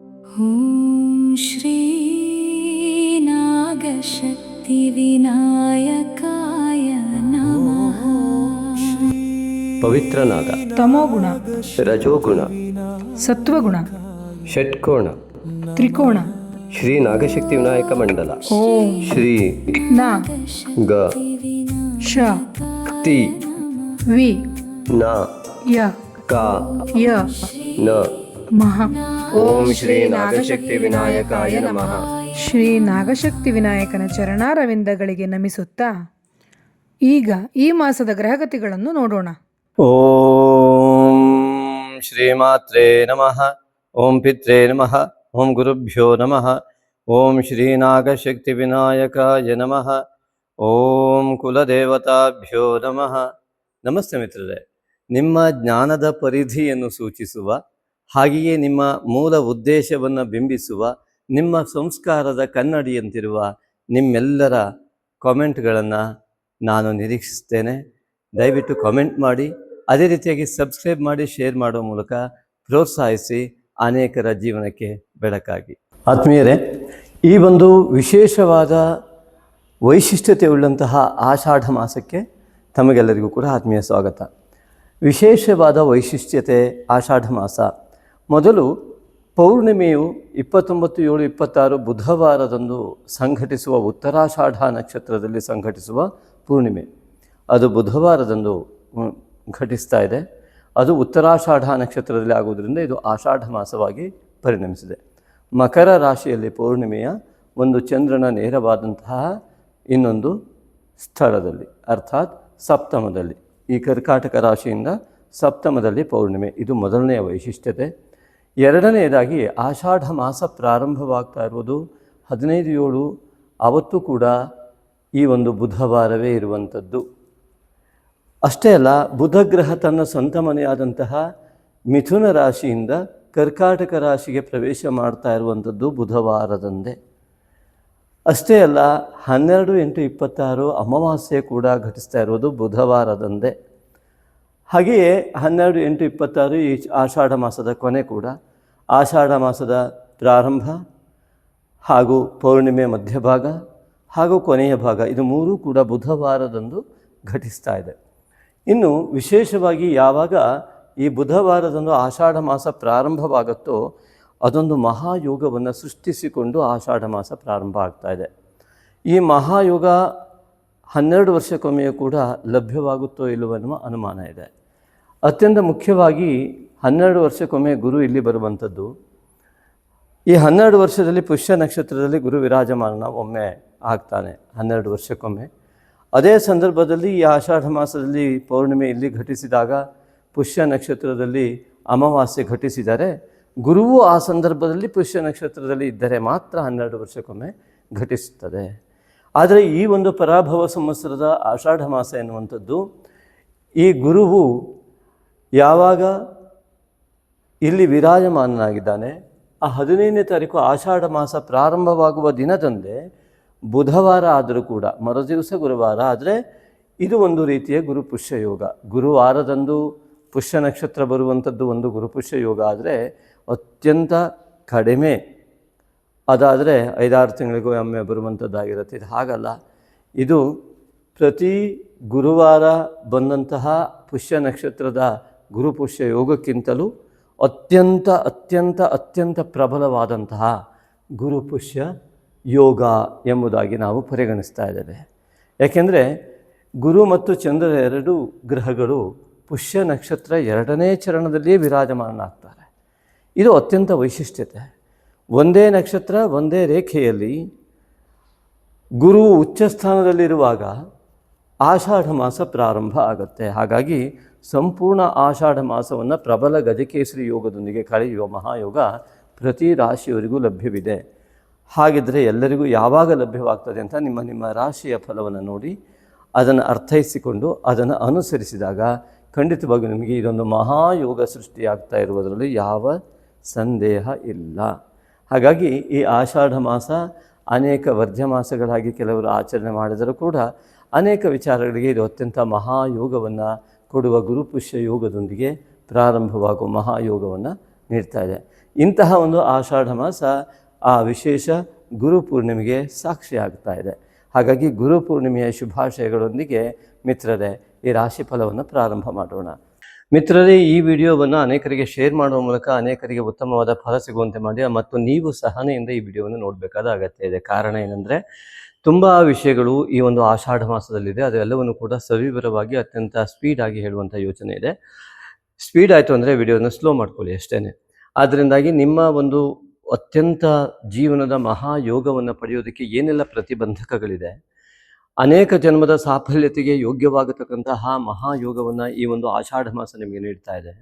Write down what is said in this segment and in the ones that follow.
ಓಂ ಶ್ರೀ ನಾಗಶಕ್ತಿ ವಿನಾಯಕಾಯ ನಮಃ. ಪವಿತ್ರ ನಾಗ, ತಮೋಗುಣ, ರಜೋಗುಣ, ಸತ್ವಗುಣ, ಷಟ್ಕೋಣ, ತ್ರಿಕೋಣ. ಶ್ರೀ ನಾಗಶಕ್ತಿ ವಿನಾಯಕ ಮಂಡಲ. ಓಂ ಶ್ರೀ ನ ಗ ಶ ತಿ ವಿ ನ ಯ ಕ ಯ ನ ಮಹ. ಓಂ ಶ್ರೀ ನಾಗಶಕ್ತಿ ವಿನಾಯಕಾಯ ನಮಃ. ಶ್ರೀ ನಾಗಶಕ್ತಿ ವಿನಾಯಕನ ಚರಣಾರವಿಂದಗಳಿಗೆ ನಮಿಸುತ್ತಾ ಈಗ ಈ ಮಾಸದ ಗ್ರಹಗತಿಗಳನ್ನು ನೋಡೋಣ. ಓಂ ಶ್ರೀಮಾತ್ರೇ ನಮಃ. ಓಂ ಪಿತ್ರೇ ನಮಃ. ಓಂ ಗುರುಭ್ಯೋ ನಮಃ. ಓಂ ಶ್ರೀ ನಾಗಶಕ್ತಿ ವಿನಾಯಕಾಯ ನಮಃ. ಓಂ ಕುಲದೇವತಾಭ್ಯೋ ನಮಃ. ನಮಸ್ತೆ ಮಿತ್ರರೇ. ನಿಮ್ಮ ಜ್ಞಾನದ ಪರಿಧಿಯನ್ನು ಸೂಚಿಸುವ, ಹಾಗೆಯೇ ನಿಮ್ಮ ಮೂಲ ಉದ್ದೇಶವನ್ನು ಬಿಂಬಿಸುವ, ನಿಮ್ಮ ಸಂಸ್ಕಾರದ ಕನ್ನಡಿಯಂತಿರುವ ನಿಮ್ಮೆಲ್ಲರ ಕಾಮೆಂಟ್ಗಳನ್ನು ನಾನು ನಿರೀಕ್ಷಿಸ್ತೇನೆ. ದಯವಿಟ್ಟು ಕಾಮೆಂಟ್ ಮಾಡಿ, ಅದೇ ರೀತಿಯಾಗಿ ಸಬ್ಸ್ಕ್ರೈಬ್ ಮಾಡಿ, ಶೇರ್ ಮಾಡೋ ಮೂಲಕ ಪ್ರೋತ್ಸಾಹಿಸಿ ಅನೇಕರ ಜೀವನಕ್ಕೆ ಬೆಳಕಾಗಿ. ಆತ್ಮೀಯರೇ, ಈ ಒಂದು ವಿಶೇಷವಾದ ವೈಶಿಷ್ಟ್ಯತೆ ಉಳ್ಳಂತಹ ಆಷಾಢ ಮಾಸಕ್ಕೆ ತಮಗೆಲ್ಲರಿಗೂ ಕೂಡ ಆತ್ಮೀಯ ಸ್ವಾಗತ. ವಿಶೇಷವಾದ ವೈಶಿಷ್ಟ್ಯತೆ ಆಷಾಢ ಮಾಸ. ಮೊದಲು ಪೌರ್ಣಿಮೆಯು 29/7/26 ಬುಧವಾರದಂದು ಸಂಘಟಿಸುವ ಉತ್ತರಾಷಾಢ ನಕ್ಷತ್ರದಲ್ಲಿ ಸಂಘಟಿಸುವ ಪೂರ್ಣಿಮೆ. ಅದು ಬುಧವಾರದಂದು ಘಟಿಸ್ತಾ ಇದೆ. ಅದು ಉತ್ತರಾಷಾಢ ನಕ್ಷತ್ರದಲ್ಲಿ ಆಗುವುದರಿಂದ ಇದು ಆಷಾಢ ಮಾಸವಾಗಿ ಪರಿಣಮಿಸಿದೆ. ಮಕರ ರಾಶಿಯಲ್ಲಿ ಪೌರ್ಣಿಮೆಯ ಒಂದು ಚಂದ್ರನ ನೇರವಾದಂತಹ ಇನ್ನೊಂದು ಸ್ಥಳದಲ್ಲಿ, ಅರ್ಥಾತ್ ಸಪ್ತಮದಲ್ಲಿ, ಈ ಕರ್ಕಾಟಕ ರಾಶಿಯಿಂದ ಸಪ್ತಮದಲ್ಲಿ ಪೌರ್ಣಿಮೆ. ಇದು ಮೊದಲನೆಯ ವೈಶಿಷ್ಟ್ಯತೆ. ಎರಡನೆಯದಾಗಿ ಆಷಾಢ ಮಾಸ ಪ್ರಾರಂಭವಾಗ್ತಾ ಇರುವುದು 15/7, ಅವತ್ತು ಕೂಡ ಈ ಒಂದು ಬುಧವಾರವೇ ಇರುವಂಥದ್ದು. ಅಷ್ಟೇ ಅಲ್ಲ, ಬುಧಗ್ರಹ ತನ್ನ ಸ್ವಂತ ಮನೆಯಾದಂತಹ ಮಿಥುನ ರಾಶಿಯಿಂದ ಕರ್ಕಾಟಕ ರಾಶಿಗೆ ಪ್ರವೇಶ ಮಾಡ್ತಾ ಇರುವಂಥದ್ದು ಬುಧವಾರದಂದೇ. ಅಷ್ಟೇ ಅಲ್ಲ, 12/8/26 ಅಮಾವಾಸ್ಯೆ ಕೂಡ ಘಟಿಸ್ತಾ ಇರೋದು ಬುಧವಾರದಂದೇ. ಹಾಗೆಯೇ 12/8/26 ಈ ಆಷಾಢ ಮಾಸದ ಕೊನೆ ಕೂಡ. ಆಷಾಢ ಮಾಸದ ಪ್ರಾರಂಭ ಹಾಗೂ ಪೌರ್ಣಿಮೆ ಮಧ್ಯಭಾಗ ಹಾಗೂ ಕೊನೆಯ ಭಾಗ, ಇದು ಮೂರೂ ಕೂಡ ಬುಧವಾರದಂದು ಘಟಿಸ್ತಾ ಇದೆ. ಇನ್ನು ವಿಶೇಷವಾಗಿ ಯಾವಾಗ ಈ ಬುಧವಾರದಂದು ಆಷಾಢ ಮಾಸ ಪ್ರಾರಂಭವಾಗುತ್ತೋ ಅದೊಂದು ಮಹಾಯೋಗವನ್ನು ಸೃಷ್ಟಿಸಿಕೊಂಡು ಆಷಾಢ ಮಾಸ ಪ್ರಾರಂಭ ಆಗ್ತಾ ಇದೆ. ಈ ಮಹಾಯೋಗ 12 ವರ್ಷಕ್ಕೊಮ್ಮೆಯೂ ಕೂಡ ಲಭ್ಯವಾಗುತ್ತೋ ಇಲ್ಲವೋ ಎನ್ನುವ ಅನುಮಾನ ಇದೆ. ಅತ್ಯಂತ ಮುಖ್ಯವಾಗಿ 12 ವರ್ಷಕ್ಕೊಮ್ಮೆ ಗುರು ಇಲ್ಲಿ ಬರುವಂಥದ್ದು. ಈ 12 ವರ್ಷದಲ್ಲಿ ಪುಷ್ಯ ನಕ್ಷತ್ರದಲ್ಲಿ ಗುರು ವಿರಾಜಮಾನ ಒಮ್ಮೆ ಆಗ್ತಾನೆ, 12 ವರ್ಷಕ್ಕೊಮ್ಮೆ. ಅದೇ ಸಂದರ್ಭದಲ್ಲಿ ಈ ಆಷಾಢ ಮಾಸದಲ್ಲಿ ಪೌರ್ಣಿಮೆ ಇಲ್ಲಿ ಘಟಿಸಿದಾಗ ಪುಷ್ಯ ನಕ್ಷತ್ರದಲ್ಲಿ ಅಮಾವಾಸ್ಯೆ ಘಟಿಸಿದರೆ, ಗುರುವು ಆ ಸಂದರ್ಭದಲ್ಲಿ ಪುಷ್ಯ ನಕ್ಷತ್ರದಲ್ಲಿ ಇದ್ದರೆ ಮಾತ್ರ 12 ವರ್ಷಕ್ಕೊಮ್ಮೆ ಘಟಿಸುತ್ತದೆ. ಆದರೆ ಈ ಒಂದು ಪರಾಭವ ಸಂವತ್ಸರದ ಆಷಾಢ ಮಾಸ ಎನ್ನುವಂಥದ್ದು, ಈ ಗುರುವು ಯಾವಾಗ ಇಲ್ಲಿ ವಿರಾಜಮಾನನಾಗಿದ್ದಾನೆ, ಆ 15ನೇ ತಾರೀಕು ಆಷಾಢ ಮಾಸ ಪ್ರಾರಂಭವಾಗುವ ದಿನದಂದೇ ಬುಧವಾರ ಆದರೂ ಕೂಡ, ಮರುದಿವಸ ಗುರುವಾರ ಆದರೆ ಇದು ಒಂದು ರೀತಿಯ ಗುರುಪುಷ್ಯ ಯೋಗ. ಗುರುವಾರದಂದು ಪುಷ್ಯ ನಕ್ಷತ್ರ ಬರುವಂಥದ್ದು ಒಂದು ಗುರುಪುಷ್ಯ ಯೋಗ ಆದರೆ ಅತ್ಯಂತ ಕಡಿಮೆ, ಅದಾದರೆ 5-6 ತಿಂಗಳಿಗೂ ಒಮ್ಮೆ ಬರುವಂಥದ್ದಾಗಿರುತ್ತೆ. ಇದು ಹಾಗಲ್ಲ, ಇದು ಪ್ರತಿ ಗುರುವಾರ ಬಂದಂತಹ ಪುಷ್ಯ ನಕ್ಷತ್ರದ ಗುರುಪುಷ್ಯ ಯೋಗಕ್ಕಿಂತಲೂ ಅತ್ಯಂತ ಅತ್ಯಂತ ಅತ್ಯಂತ ಪ್ರಬಲವಾದಂತಹ ಗುರುಪುಷ್ಯ ಯೋಗ ಎಂಬುದಾಗಿ ನಾವು ಪರಿಗಣಿಸ್ತಾ ಇದ್ದೇವೆ. ಯಾಕೆಂದರೆ ಗುರು ಮತ್ತು ಚಂದ್ರ ಎರಡೂ ಗ್ರಹಗಳು ಪುಷ್ಯ ನಕ್ಷತ್ರ 2ನೇ ಚರಣದಲ್ಲಿಯೇ ವಿರಾಜಮಾನನಾಗ್ತಾರೆ. ಇದು ಅತ್ಯಂತ ವೈಶಿಷ್ಟ್ಯತೆ. ಒಂದೇ ನಕ್ಷತ್ರ ಒಂದೇ ರೇಖೆಯಲ್ಲಿ ಗುರು ಉಚ್ಚ ಸ್ಥಾನದಲ್ಲಿರುವಾಗ ಆಷಾಢ ಮಾಸ ಪ್ರಾರಂಭ ಆಗುತ್ತೆ. ಹಾಗಾಗಿ ಸಂಪೂರ್ಣ ಆಷಾಢ ಮಾಸವನ್ನು ಪ್ರಬಲ ಗಜಕೇಸರಿ ಯೋಗದೊಂದಿಗೆ ಕಳೆಯುವ ಮಹಾಯೋಗ ಪ್ರತಿ ರಾಶಿಯವರಿಗೂ ಲಭ್ಯವಿದೆ. ಹಾಗಿದ್ದರೆ ಎಲ್ಲರಿಗೂ ಯಾವಾಗ ಲಭ್ಯವಾಗ್ತದೆ ಅಂತ ನಿಮ್ಮ ನಿಮ್ಮ ರಾಶಿಯ ಫಲವನ್ನು ನೋಡಿ ಅದನ್ನು ಅರ್ಥೈಸಿಕೊಂಡು ಅದನ್ನು ಅನುಸರಿಸಿದಾಗ ಖಂಡಿತವಾಗಿ ನಿಮಗೆ ಇದೊಂದು ಮಹಾಯೋಗ ಸೃಷ್ಟಿಯಾಗ್ತಾ ಇರುವುದರಲ್ಲಿ ಯಾವ ಸಂದೇಹ ಇಲ್ಲ. ಹಾಗಾಗಿ ಈ ಆಷಾಢ ಮಾಸ ಅನೇಕ ವರ್ಜ್ಯ ಮಾಸಗಳಾಗಿ ಕೆಲವರು ಆಚರಣೆ ಮಾಡಿದರೂ ಕೂಡ ಅನೇಕ ವಿಚಾರಗಳಿಗೆ ಇದು ಅತ್ಯಂತ ಮಹಾಯೋಗವನ್ನು ಕೊಡುವ ಗುರುಪುಷ್ಯ ಯೋಗದೊಂದಿಗೆ ಪ್ರಾರಂಭವಾಗುವ ಮಹಾಯೋಗವನ್ನು ನೀಡ್ತಾ ಇದೆ. ಇಂತಹ ಒಂದು ಆಷಾಢ ಮಾಸ ಆ ವಿಶೇಷ ಗುರು ಪೂರ್ಣಿಮೆಗೆ ಸಾಕ್ಷಿ ಆಗ್ತಾ ಇದೆ. ಹಾಗಾಗಿ ಗುರು ಪೂರ್ಣಿಮೆಯ ಶುಭಾಶಯಗಳೊಂದಿಗೆ ಮಿತ್ರರೇ ಈ ರಾಶಿ ಫಲವನ್ನು ಪ್ರಾರಂಭ ಮಾಡೋಣ. ಮಿತ್ರರೇ, ಈ ವಿಡಿಯೋವನ್ನು ಅನೇಕರಿಗೆ ಶೇರ್ ಮಾಡುವ ಮೂಲಕ ಅನೇಕರಿಗೆ ಉತ್ತಮವಾದ ಫಲ ಸಿಗುವಂತೆ ಮಾಡಿ ಮತ್ತು ನೀವು ಸಹನೆಯಿಂದ ಈ ವಿಡಿಯೋವನ್ನು ನೋಡಬೇಕಾದ ಅಗತ್ಯ ಇದೆ. ಕಾರಣ ಏನಂದರೆ ತುಂಬ ವಿಷಯಗಳು ಈ ಒಂದು ಆಷಾಢ ಮಾಸದಲ್ಲಿದೆ. ಅದೆಲ್ಲವನ್ನು ಕೂಡ ಸವಿವರವಾಗಿ ಅತ್ಯಂತ ಸ್ಪೀಡಾಗಿ ಹೇಳುವಂಥ ಯೋಚನೆ ಇದೆ. ಸ್ಪೀಡ್ ಆಯಿತು ಅಂದರೆ ವಿಡಿಯೋನ ಸ್ಲೋ ಮಾಡ್ಕೊಳ್ಳಿ ಅಷ್ಟೇ. ಆದ್ದರಿಂದಾಗಿ ನಿಮ್ಮ ಒಂದು ಅತ್ಯಂತ ಜೀವನದ ಮಹಾಯೋಗವನ್ನು ಪಡೆಯೋದಕ್ಕೆ ಏನೆಲ್ಲ ಪ್ರತಿಬಂಧಕಗಳಿದೆ, ಅನೇಕ ಜನ್ಮದ ಸಾಫಲ್ಯತೆಗೆ ಯೋಗ್ಯವಾಗತಕ್ಕಂತಹ ಮಹಾಯೋಗವನ್ನು ಈ ಒಂದು ಆಷಾಢ ಮಾಸ ನಿಮಗೆ ನೀಡ್ತಾ ಇದೆ.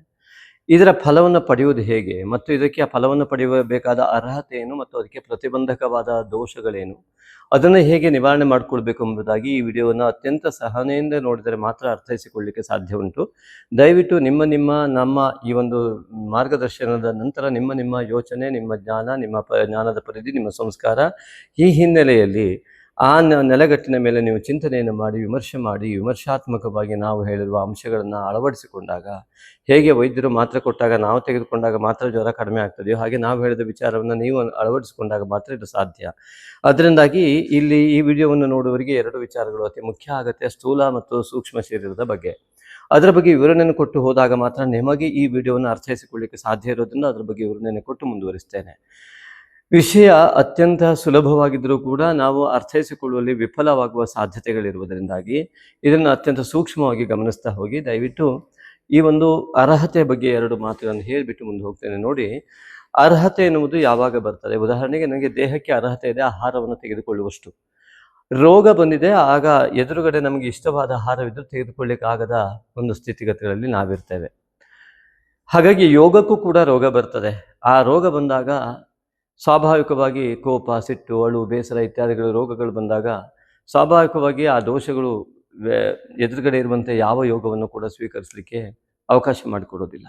ಇದರ ಫಲವನ್ನು ಪಡೆಯುವುದು ಹೇಗೆ ಮತ್ತು ಇದಕ್ಕೆ ಆ ಫಲವನ್ನು ಪಡೆಯಬೇಕಾದ ಅರ್ಹತೆ ಏನು ಮತ್ತು ಅದಕ್ಕೆ ಪ್ರತಿಬಂಧಕವಾದ ದೋಷಗಳೇನು, ಅದನ್ನು ಹೇಗೆ ನಿವಾರಣೆ ಮಾಡಿಕೊಳ್ಬೇಕು ಎಂಬುದಾಗಿ ಈ ವಿಡಿಯೋವನ್ನು ಅತ್ಯಂತ ಸಹನೆಯಿಂದ ನೋಡಿದರೆ ಮಾತ್ರ ಅರ್ಥೈಸಿಕೊಳ್ಳಲಿಕ್ಕೆ ಸಾಧ್ಯ ಉಂಟು. ದಯವಿಟ್ಟು ನಮ್ಮ ಈ ಒಂದು ಮಾರ್ಗದರ್ಶನದ ನಂತರ ನಿಮ್ಮ ಯೋಚನೆ, ನಿಮ್ಮ ಜ್ಞಾನ, ನಿಮ್ಮ ಜ್ಞಾನದ ಪರಿಧಿ, ನಿಮ್ಮ ಸಂಸ್ಕಾರ, ಈ ಹಿನ್ನೆಲೆಯಲ್ಲಿ ಆ ನೆಲೆಗಟ್ಟಿನ ಮೇಲೆ ನೀವು ಚಿಂತನೆಯನ್ನು ಮಾಡಿ ವಿಮರ್ಶೆ ಮಾಡಿ ವಿಮರ್ಶಾತ್ಮಕವಾಗಿ ನಾವು ಹೇಳಿರುವ ಅಂಶಗಳನ್ನು ಅಳವಡಿಸಿಕೊಂಡಾಗ, ಹೇಗೆ ವೈದ್ಯರು ಮಾತ್ರೆ ಕೊಟ್ಟಾಗ ನಾವು ತೆಗೆದುಕೊಂಡಾಗ ಮಾತ್ರ ಜ್ವರ ಕಡಿಮೆ ಆಗ್ತದೆಯೋ ಹಾಗೆ ನಾವು ಹೇಳಿದ ವಿಚಾರವನ್ನು ನೀವು ಅಳವಡಿಸಿಕೊಂಡಾಗ ಮಾತ್ರ ಇದು ಸಾಧ್ಯ. ಅದರಿಂದಾಗಿ ಇಲ್ಲಿ ಈ ವಿಡಿಯೋವನ್ನು ನೋಡುವವರಿಗೆ 2 ವಿಚಾರಗಳು ಅತಿ ಮುಖ್ಯ ಆಗುತ್ತೆ. ಸ್ಥೂಲ ಮತ್ತು ಸೂಕ್ಷ್ಮ ಶರೀರದ ಬಗ್ಗೆ, ಅದರ ಬಗ್ಗೆ ವಿವರಣೆಯನ್ನು ಕೊಟ್ಟು ಹೋದಾಗ ಮಾತ್ರ ನಿಮಗೆ ಈ ವಿಡಿಯೋವನ್ನು ಅರ್ಥೈಸಿಕೊಳ್ಳಿಕ್ಕೆ ಸಾಧ್ಯ ಇರೋದ್ರಿಂದ ಅದರ ಬಗ್ಗೆ ವಿವರಣೆಯನ್ನು ಕೊಟ್ಟು ಮುಂದುವರಿಸ್ತೇನೆ. ವಿಷಯ ಅತ್ಯಂತ ಸುಲಭವಾಗಿದ್ದರೂ ಕೂಡ ನಾವು ಅರ್ಥೈಸಿಕೊಳ್ಳುವಲ್ಲಿ ವಿಫಲವಾಗುವ ಸಾಧ್ಯತೆಗಳಿರುವುದರಿಂದಾಗಿ ಇದನ್ನು ಅತ್ಯಂತ ಸೂಕ್ಷ್ಮವಾಗಿ ಗಮನಿಸ್ತಾ ಹೋಗಿ. ದಯವಿಟ್ಟು ಈ ಒಂದು ಅರ್ಹತೆ ಬಗ್ಗೆ 2 ಮಾತುಗಳನ್ನು ಹೇಳಿಬಿಟ್ಟು ಮುಂದೆ ಹೋಗ್ತೇನೆ. ನೋಡಿ, ಅರ್ಹತೆ ಎನ್ನುವುದು ಯಾವಾಗ ಬರ್ತದೆ? ಉದಾಹರಣೆಗೆ ನನಗೆ ದೇಹಕ್ಕೆ ಅರ್ಹತೆ ಇದೆ ಆಹಾರವನ್ನು ತೆಗೆದುಕೊಳ್ಳುವಷ್ಟು. ರೋಗ ಬಂದಿದೆ, ಆಗ ಎದುರುಗಡೆ ನಮಗೆ ಇಷ್ಟವಾದ ಆಹಾರವಿದ್ದರೂ ತೆಗೆದುಕೊಳ್ಳಿಕ್ಕಾಗದ ಒಂದು ಸ್ಥಿತಿಗತಿಗಳಲ್ಲಿ ನಾವಿರ್ತೇವೆ. ಹಾಗಾಗಿ ಯೋಗಕ್ಕೂ ಕೂಡ ರೋಗ ಬರ್ತದೆ. ಆ ರೋಗ ಬಂದಾಗ ಸ್ವಾಭಾವಿಕವಾಗಿ ಕೋಪ, ಸಿಟ್ಟು, ಅಳು, ಬೇಸರ ಇತ್ಯಾದಿಗಳು ರೋಗಗಳು ಬಂದಾಗ ಸ್ವಾಭಾವಿಕವಾಗಿ ಆ ದೋಷಗಳು ಎದುರುಗಡೆ ಇರುವಂತೆ ಯಾವ ಯೋಗವನ್ನು ಕೂಡ ಸ್ವೀಕರಿಸಲಿಕ್ಕೆ ಅವಕಾಶ ಮಾಡಿಕೊಡೋದಿಲ್ಲ.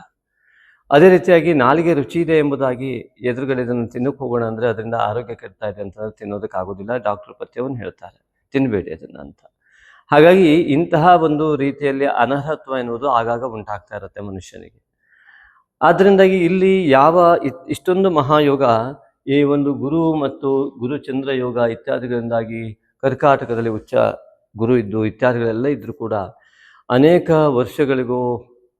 ಅದೇ ರೀತಿಯಾಗಿ ನಾಲಿಗೆ ರುಚಿ ಇದೆ ಎಂಬುದಾಗಿ ಎದುರುಗಡೆ ಇದನ್ನು ತಿನ್ನಕ್ಕೆ ಹೋಗೋಣ ಅಂದರೆ ಅದರಿಂದ ಆರೋಗ್ಯ ಕೆಡ್ತಾ ಇದೆ ಅಂತ ತಿನ್ನೋದಕ್ಕಾಗೋದಿಲ್ಲ. ಡಾಕ್ಟರ್ ಪಥ್ಯವನ್ನು ಹೇಳ್ತಾರೆ, ತಿನ್ನಬೇಡಿ ಅದನ್ನು ಅಂತ. ಹಾಗಾಗಿ ಇಂತಹ ಒಂದು ರೀತಿಯಲ್ಲಿ ಅನರ್ಹತ್ವ ಎನ್ನುವುದು ಆಗಾಗ ಉಂಟಾಗ್ತಾ ಇರುತ್ತೆ ಮನುಷ್ಯನಿಗೆ. ಆದ್ದರಿಂದಾಗಿ ಇಲ್ಲಿ ಇಷ್ಟೊಂದು ಮಹಾಯೋಗ, ಈ ಒಂದು ಗುರು ಮತ್ತು ಗುರುಚಂದ್ರ ಯೋಗ ಇತ್ಯಾದಿಗಳಿಂದಾಗಿ ಕರ್ಕಾಟಕದಲ್ಲಿ ಉಚ್ಚ ಗುರು ಇದ್ದು ಇತ್ಯಾದಿಗಳೆಲ್ಲ ಇದ್ದರೂ ಕೂಡ ಅನೇಕ ವರ್ಷಗಳಿಗೂ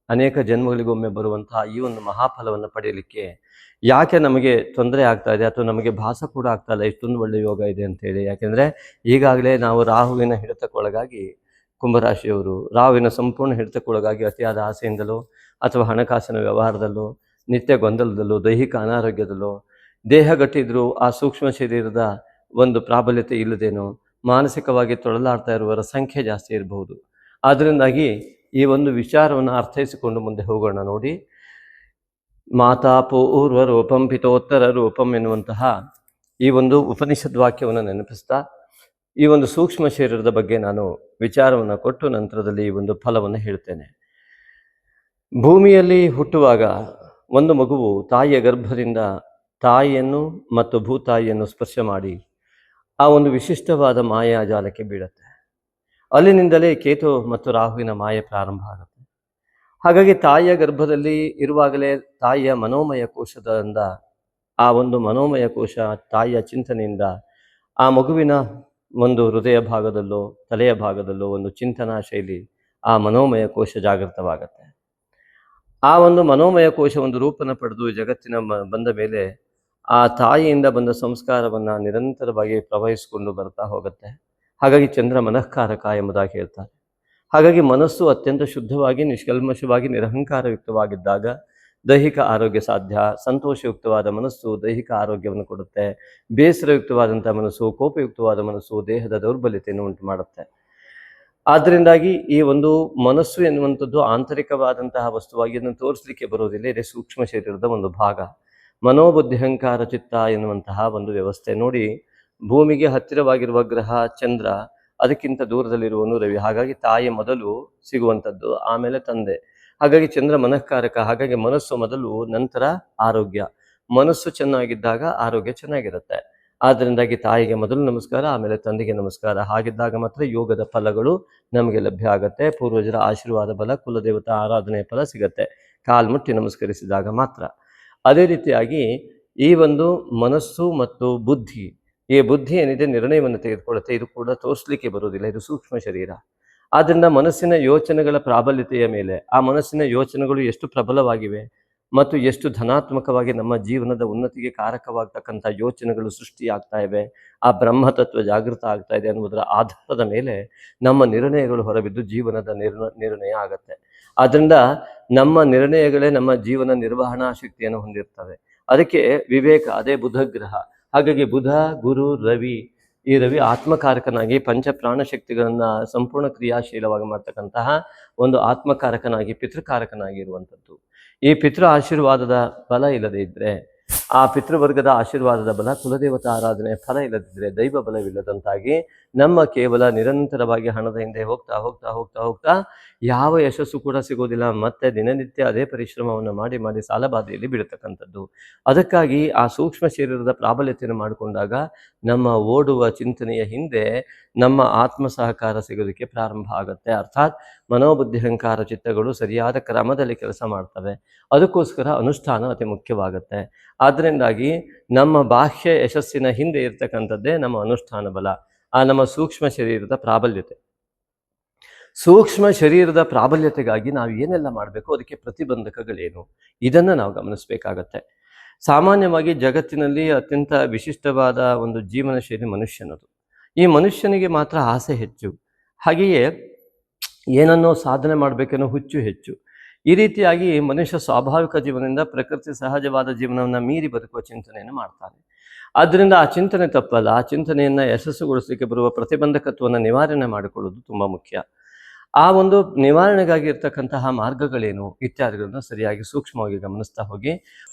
ಅನೇಕ ಜನ್ಮಗಳಿಗೊಮ್ಮೆ ಬರುವಂತಹ ಈ ಒಂದು ಮಹಾಫಲವನ್ನು ಪಡೆಯಲಿಕ್ಕೆ ಯಾಕೆ ನಮಗೆ ತೊಂದರೆ ಆಗ್ತಾ ಇದೆ ಅಥವಾ ನಮಗೆ ಭಾಸ ಕೂಡ ಆಗ್ತಾ ಇಲ್ಲ ಇಷ್ಟೊಂದು ಒಳ್ಳೆಯ ಯೋಗ ಇದೆ ಅಂತೇಳಿ? ಯಾಕೆಂದರೆ ಈಗಾಗಲೇ ನಾವು ರಾಹುವಿನ ಹಿಡಿತಕ್ಕೊಳಗಾಗಿ, ಕುಂಭರಾಶಿಯವರು ರಾಹುವಿನ ಸಂಪೂರ್ಣ ಹಿಡಿತಕ್ಕೊಳಗಾಗಿ ಅತಿಯಾದ ಆಸೆಯಿಂದಲೋ ಅಥವಾ ಹಣಕಾಸಿನ ವ್ಯವಹಾರದಲ್ಲೋ, ನಿತ್ಯ ಗೊಂದಲದಲ್ಲೋ, ದೈಹಿಕ ಅನಾರೋಗ್ಯದಲ್ಲೋ, ದೇಹ ಗಟ್ಟಿದ್ರೂ ಆ ಸೂಕ್ಷ್ಮ ಶರೀರದ ಒಂದು ಪ್ರಾಬಲ್ಯತೆ ಇಲ್ಲದೇನೋ ಮಾನಸಿಕವಾಗಿ ತೊಳಲಾಡ್ತಾ ಇರುವವರ ಸಂಖ್ಯೆ ಜಾಸ್ತಿ ಇರಬಹುದು. ಆದ್ದರಿಂದಾಗಿ ಈ ಒಂದು ವಿಚಾರವನ್ನು ಅರ್ಥೈಸಿಕೊಂಡು ಮುಂದೆ ಹೋಗೋಣ. ನೋಡಿ, ಮಾತಾ ಪೂರ್ವ ರೂಪಂ ಪಿತೋತ್ತರ ರೂಪಂ ಎನ್ನುವಂತಹ ಈ ಒಂದು ಉಪನಿಷದ್ ವಾಕ್ಯವನ್ನು ನೆನಪಿಸ್ತಾ ಈ ಒಂದು ಸೂಕ್ಷ್ಮ ಶರೀರದ ಬಗ್ಗೆ ನಾನು ವಿಚಾರವನ್ನು ಕೊಟ್ಟು ನಂತರದಲ್ಲಿ ಈ ಒಂದು ಫಲವನ್ನು ಹೇಳ್ತೇನೆ. ಭೂಮಿಯಲ್ಲಿ ಹುಟ್ಟುವಾಗ ಒಂದು ಮಗುವು ತಾಯಿಯ ಗರ್ಭದಿಂದ ತಾಯಿಯನ್ನು ಮತ್ತು ಭೂತಾಯಿಯನ್ನು ಸ್ಪರ್ಶ ಮಾಡಿ ಆ ಒಂದು ವಿಶಿಷ್ಟವಾದ ಮಾಯಾಜಾಲಕ್ಕೆ ಬೀಳುತ್ತೆ. ಅಲ್ಲಿನಿಂದಲೇ ಕೇತು ಮತ್ತು ರಾಹುವಿನ ಮಾಯೆ ಪ್ರಾರಂಭ ಆಗುತ್ತೆ. ಹಾಗಾಗಿ ತಾಯಿಯ ಗರ್ಭದಲ್ಲಿ ಇರುವಾಗಲೇ ತಾಯಿಯ ಮನೋಮಯ ಕೋಶದಿಂದ, ಆ ಒಂದು ಮನೋಮಯ ಕೋಶ ತಾಯಿಯ ಚಿಂತನೆಯಿಂದ ಆ ಮಗುವಿನ ಒಂದು ಹೃದಯ ಭಾಗದಲ್ಲೋ ತಲೆಯ ಭಾಗದಲ್ಲೋ ಒಂದು ಚಿಂತನಾ ಶೈಲಿ, ಆ ಮನೋಮಯ ಕೋಶ ಜಾಗೃತವಾಗತ್ತೆ. ಆ ಒಂದು ಮನೋಮಯ ಕೋಶ ಒಂದು ರೂಪನ ಪಡೆದು ಜಗತ್ತಿನ ಬಂದ ಮೇಲೆ ಆ ತಾಯಿಯಿಂದ ಬಂದ ಸಂಸ್ಕಾರವನ್ನು ನಿರಂತರವಾಗಿ ಪ್ರವಹಿಸಿಕೊಂಡು ಬರ್ತಾ ಹೋಗುತ್ತೆ. ಹಾಗಾಗಿ ಚಂದ್ರ ಮನಃಕಾರಕ ಎಂಬುದಾಗಿ ಹೇಳ್ತಾರೆ. ಹಾಗಾಗಿ ಮನಸ್ಸು ಅತ್ಯಂತ ಶುದ್ಧವಾಗಿ, ನಿಷ್ಕಲ್ಮಶವಾಗಿ, ನಿರಹಂಕಾರಯುಕ್ತವಾಗಿದ್ದಾಗ ದೈಹಿಕ ಆರೋಗ್ಯ ಸಾಧ್ಯ. ಸಂತೋಷಯುಕ್ತವಾದ ಮನಸ್ಸು ದೈಹಿಕ ಆರೋಗ್ಯವನ್ನು ಕೊಡುತ್ತೆ. ಬೇಸರಯುಕ್ತವಾದಂಥ ಮನಸ್ಸು, ಕೋಪಯುಕ್ತವಾದ ಮನಸ್ಸು ದೇಹದ ದೌರ್ಬಲ್ಯತೆಯನ್ನು ಉಂಟು ಮಾಡುತ್ತೆ. ಆದ್ದರಿಂದಾಗಿ ಈ ಒಂದು ಮನಸ್ಸು ಎನ್ನುವಂಥದ್ದು ಆಂತರಿಕವಾದಂತಹ ವಸ್ತುವಾಗಿ ಅದನ್ನು ತೋರಿಸಲಿಕ್ಕೆ ಬರೋದಿಲ್ಲ. ಇದೇ ಸೂಕ್ಷ್ಮ ಶರೀರದ ಒಂದು ಭಾಗ. ಮನೋಬುದ್ಧಿಹಂಕಾರ ಚಿತ್ತ ಎನ್ನುವಂತಹ ಒಂದು ವ್ಯವಸ್ಥೆ. ನೋಡಿ, ಭೂಮಿಗೆ ಹತ್ತಿರವಾಗಿರುವ ಗ್ರಹ ಚಂದ್ರ, ಅದಕ್ಕಿಂತ ದೂರದಲ್ಲಿರುವನು ರವಿ. ಹಾಗಾಗಿ ತಾಯಿ ಮೊದಲು ಸಿಗುವಂಥದ್ದು, ಆಮೇಲೆ ತಂದೆ. ಹಾಗಾಗಿ ಚಂದ್ರ ಮನಃಕಾರಕ. ಹಾಗಾಗಿ ಮನಸ್ಸು ಮೊದಲು, ನಂತರ ಆರೋಗ್ಯ. ಮನಸ್ಸು ಚೆನ್ನಾಗಿದ್ದಾಗ ಆರೋಗ್ಯ ಚೆನ್ನಾಗಿರುತ್ತೆ. ಆದ್ದರಿಂದಾಗಿ ತಾಯಿಗೆ ಮೊದಲು ನಮಸ್ಕಾರ, ಆಮೇಲೆ ತಂದೆಗೆ ನಮಸ್ಕಾರ. ಹಾಗಿದ್ದಾಗ ಮಾತ್ರ ಯೋಗದ ಫಲಗಳು ನಮಗೆ ಲಭ್ಯ ಆಗುತ್ತೆ. ಪೂರ್ವಜರ ಆಶೀರ್ವಾದ ಬಲ, ಕುಲದೇವತಾ ಆರಾಧನೆಯ ಫಲ ಸಿಗತ್ತೆ ಕಾಲ್ಮುಟ್ಟಿ ನಮಸ್ಕರಿಸಿದಾಗ ಮಾತ್ರ. ಅದೇ ರೀತಿಯಾಗಿ ಈ ಒಂದು ಮನಸ್ಸು ಮತ್ತು ಬುದ್ಧಿ, ಈ ಬುದ್ಧಿ ಏನಿದೆ ನಿರ್ಣಯವನ್ನು ತೆಗೆದುಕೊಳ್ಳುತ್ತೆ. ಇದು ಕೂಡ ತೋರಿಸ್ಲಿಕ್ಕೆ ಬರುವುದಿಲ್ಲ, ಇದು ಸೂಕ್ಷ್ಮ ಶರೀರ. ಆದ್ದರಿಂದ ಮನಸ್ಸಿನ ಯೋಚನೆಗಳ ಪ್ರಾಬಲ್ಯತೆಯ ಮೇಲೆ, ಆ ಮನಸ್ಸಿನ ಯೋಚನೆಗಳು ಎಷ್ಟು ಪ್ರಬಲವಾಗಿವೆ ಮತ್ತು ಎಷ್ಟು ಧನಾತ್ಮಕವಾಗಿ ನಮ್ಮ ಜೀವನದ ಉನ್ನತಿಗೆ ಕಾರಕವಾಗ್ತಕ್ಕಂಥ ಯೋಚನೆಗಳು ಸೃಷ್ಟಿಯಾಗ್ತಾ ಇವೆ, ಆ ಬ್ರಹ್ಮತತ್ವ ಜಾಗೃತ ಆಗ್ತಾ ಇದೆ ಅನ್ನುವುದರ ಆಧಾರದ ಮೇಲೆ ನಮ್ಮ ನಿರ್ಣಯಗಳು ಹೊರಬಿದ್ದು ಜೀವನದ ನಿರ್ಣಯ ಆಗತ್ತೆ. ಆದ್ದರಿಂದ ನಮ್ಮ ನಿರ್ಣಯಗಳೇ ನಮ್ಮ ಜೀವನ ನಿರ್ವಹಣಾ ಶಕ್ತಿಯನ್ನು ಹೊಂದಿರ್ತವೆ. ಅದಕ್ಕೆ ವಿವೇಕ, ಅದೇ ಬುಧ ಗ್ರಹ. ಹಾಗಾಗಿ ಬುಧ, ಗುರು, ರವಿ, ಈ ರವಿ ಆತ್ಮಕಾರಕನಾಗಿ ಪಂಚ ಪ್ರಾಣಶಕ್ತಿಗಳನ್ನ ಸಂಪೂರ್ಣ ಕ್ರಿಯಾಶೀಲವಾಗಿ ಮಾಡ್ತಕ್ಕಂತಹ ಒಂದು ಆತ್ಮಕಾರಕನಾಗಿ ಪಿತೃಕಾರಕನಾಗಿ ಇರುವಂಥದ್ದು. ಈ ಪಿತೃ ಆಶೀರ್ವಾದದ ಬಲ ಇಲ್ಲದೇ ಇದ್ರೆ, ಆ ಪಿತೃವರ್ಗದ ಆಶೀರ್ವಾದದ ಬಲ, ಕುಲದೇವತಾ ಆರಾಧನೆ ಫಲ ಇಲ್ಲದಿದ್ದರೆ, ದೈವ ಬಲವಿಲ್ಲದಂತಾಗಿ ನಮ್ಮ ಕೇವಲ ನಿರಂತರವಾಗಿ ಹಣದ ಹಿಂದೆ ಹೋಗ್ತಾ ಹೋಗ್ತಾ ಹೋಗ್ತಾ ಹೋಗ್ತಾ ಯಾವ ಯಶಸ್ಸು ಕೂಡ ಸಿಗೋದಿಲ್ಲ. ಮತ್ತೆ ದಿನನಿತ್ಯ ಅದೇ ಪರಿಶ್ರಮವನ್ನು ಮಾಡಿ ಮಾಡಿ ಸಾಲಬಾಧೆಯಲ್ಲಿ ಬೀಳತಕ್ಕಂಥದ್ದು. ಅದಕ್ಕಾಗಿ ಆ ಸೂಕ್ಷ್ಮ ಶರೀರದ ಪ್ರಾಬಲ್ಯತೆಯನ್ನು ಮಾಡಿಕೊಂಡಾಗ ನಮ್ಮ ಓಡುವ ಚಿಂತನೆಯ ಹಿಂದೆ ನಮ್ಮ ಆತ್ಮ ಸಹಕಾರ ಸಿಗೋದಕ್ಕೆ ಪ್ರಾರಂಭ ಆಗುತ್ತೆ. ಅರ್ಥಾತ್ ಮನೋಬುದ್ಧಿಹಂಕಾರ ಚಿತ್ತಗಳು ಸರಿಯಾದ ಕ್ರಮದಲ್ಲಿ ಕೆಲಸ ಮಾಡ್ತವೆ. ಅದಕ್ಕೋಸ್ಕರ ಅನುಷ್ಠಾನ ಅತಿ ಮುಖ್ಯವಾಗುತ್ತೆ. ಆದ್ದರಿಂದಾಗಿ ನಮ್ಮ ಬಾಹ್ಯ ಯಶಸ್ಸಿನ ಹಿಂದೆ ಇರ್ತಕ್ಕಂಥದ್ದೇ ನಮ್ಮ ಅನುಷ್ಠಾನ ಬಲ, ಆ ನಮ್ಮ ಸೂಕ್ಷ್ಮ ಶರೀರದ ಪ್ರಾಬಲ್ಯತೆ. ಸೂಕ್ಷ್ಮ ಶರೀರದ ಪ್ರಾಬಲ್ಯತೆಗಾಗಿ ನಾವು ಏನೆಲ್ಲ ಮಾಡಬೇಕು, ಅದಕ್ಕೆ ಪ್ರತಿಬಂಧಕಗಳೇನು, ಇದನ್ನು ನಾವು ಗಮನಿಸಬೇಕಾಗತ್ತೆ. ಸಾಮಾನ್ಯವಾಗಿ ಜಗತ್ತಿನಲ್ಲಿ ಅತ್ಯಂತ ವಿಶಿಷ್ಟವಾದ ಒಂದು ಜೀವನ ಶೈಲಿ ಮನುಷ್ಯನದು. ಈ ಮನುಷ್ಯನಿಗೆ ಮಾತ್ರ ಆಸೆ ಹೆಚ್ಚು, ಹಾಗೆಯೇ ಏನನ್ನೋ ಸಾಧನೆ ಮಾಡಬೇಕನ್ನೋ ಹುಚ್ಚು ಹೆಚ್ಚು. ಈ ರೀತಿಯಾಗಿ ಮನುಷ್ಯ ಸ್ವಾಭಾವಿಕ ಜೀವನದಿಂದ ಪ್ರಕೃತಿ ಸಹಜವಾದ ಜೀವನವನ್ನು ಮೀರಿ ಬದುಕುವ ಚಿಂತನೆಯನ್ನು ಮಾಡ್ತಾನೆ. ಆದ್ದರಿಂದ ಆ ಚಿಂತನೆ ತಪ್ಪಲ್ಲ. ಆ ಚಿಂತನೆಯನ್ನು ಯಶಸ್ಸುಗೊಳಿಸಲಿಕ್ಕೆ ಬರುವ ಪ್ರತಿಬಂಧಕತ್ವವನ್ನು ನಿವಾರಣೆ ಮಾಡಿಕೊಳ್ಳೋದು ತುಂಬ ಮುಖ್ಯ. ಆ ಒಂದು ನಿವಾರಣೆಗಾಗಿ ಇರ್ತಕ್ಕಂತಹ ಮಾರ್ಗಗಳೇನು ಇತ್ಯಾದಿಗಳನ್ನು ಸರಿಯಾಗಿ ಸೂಕ್ಷ್ಮವಾಗಿ ಗಮನಿಸ್ತಾ ಹೋಗಿ.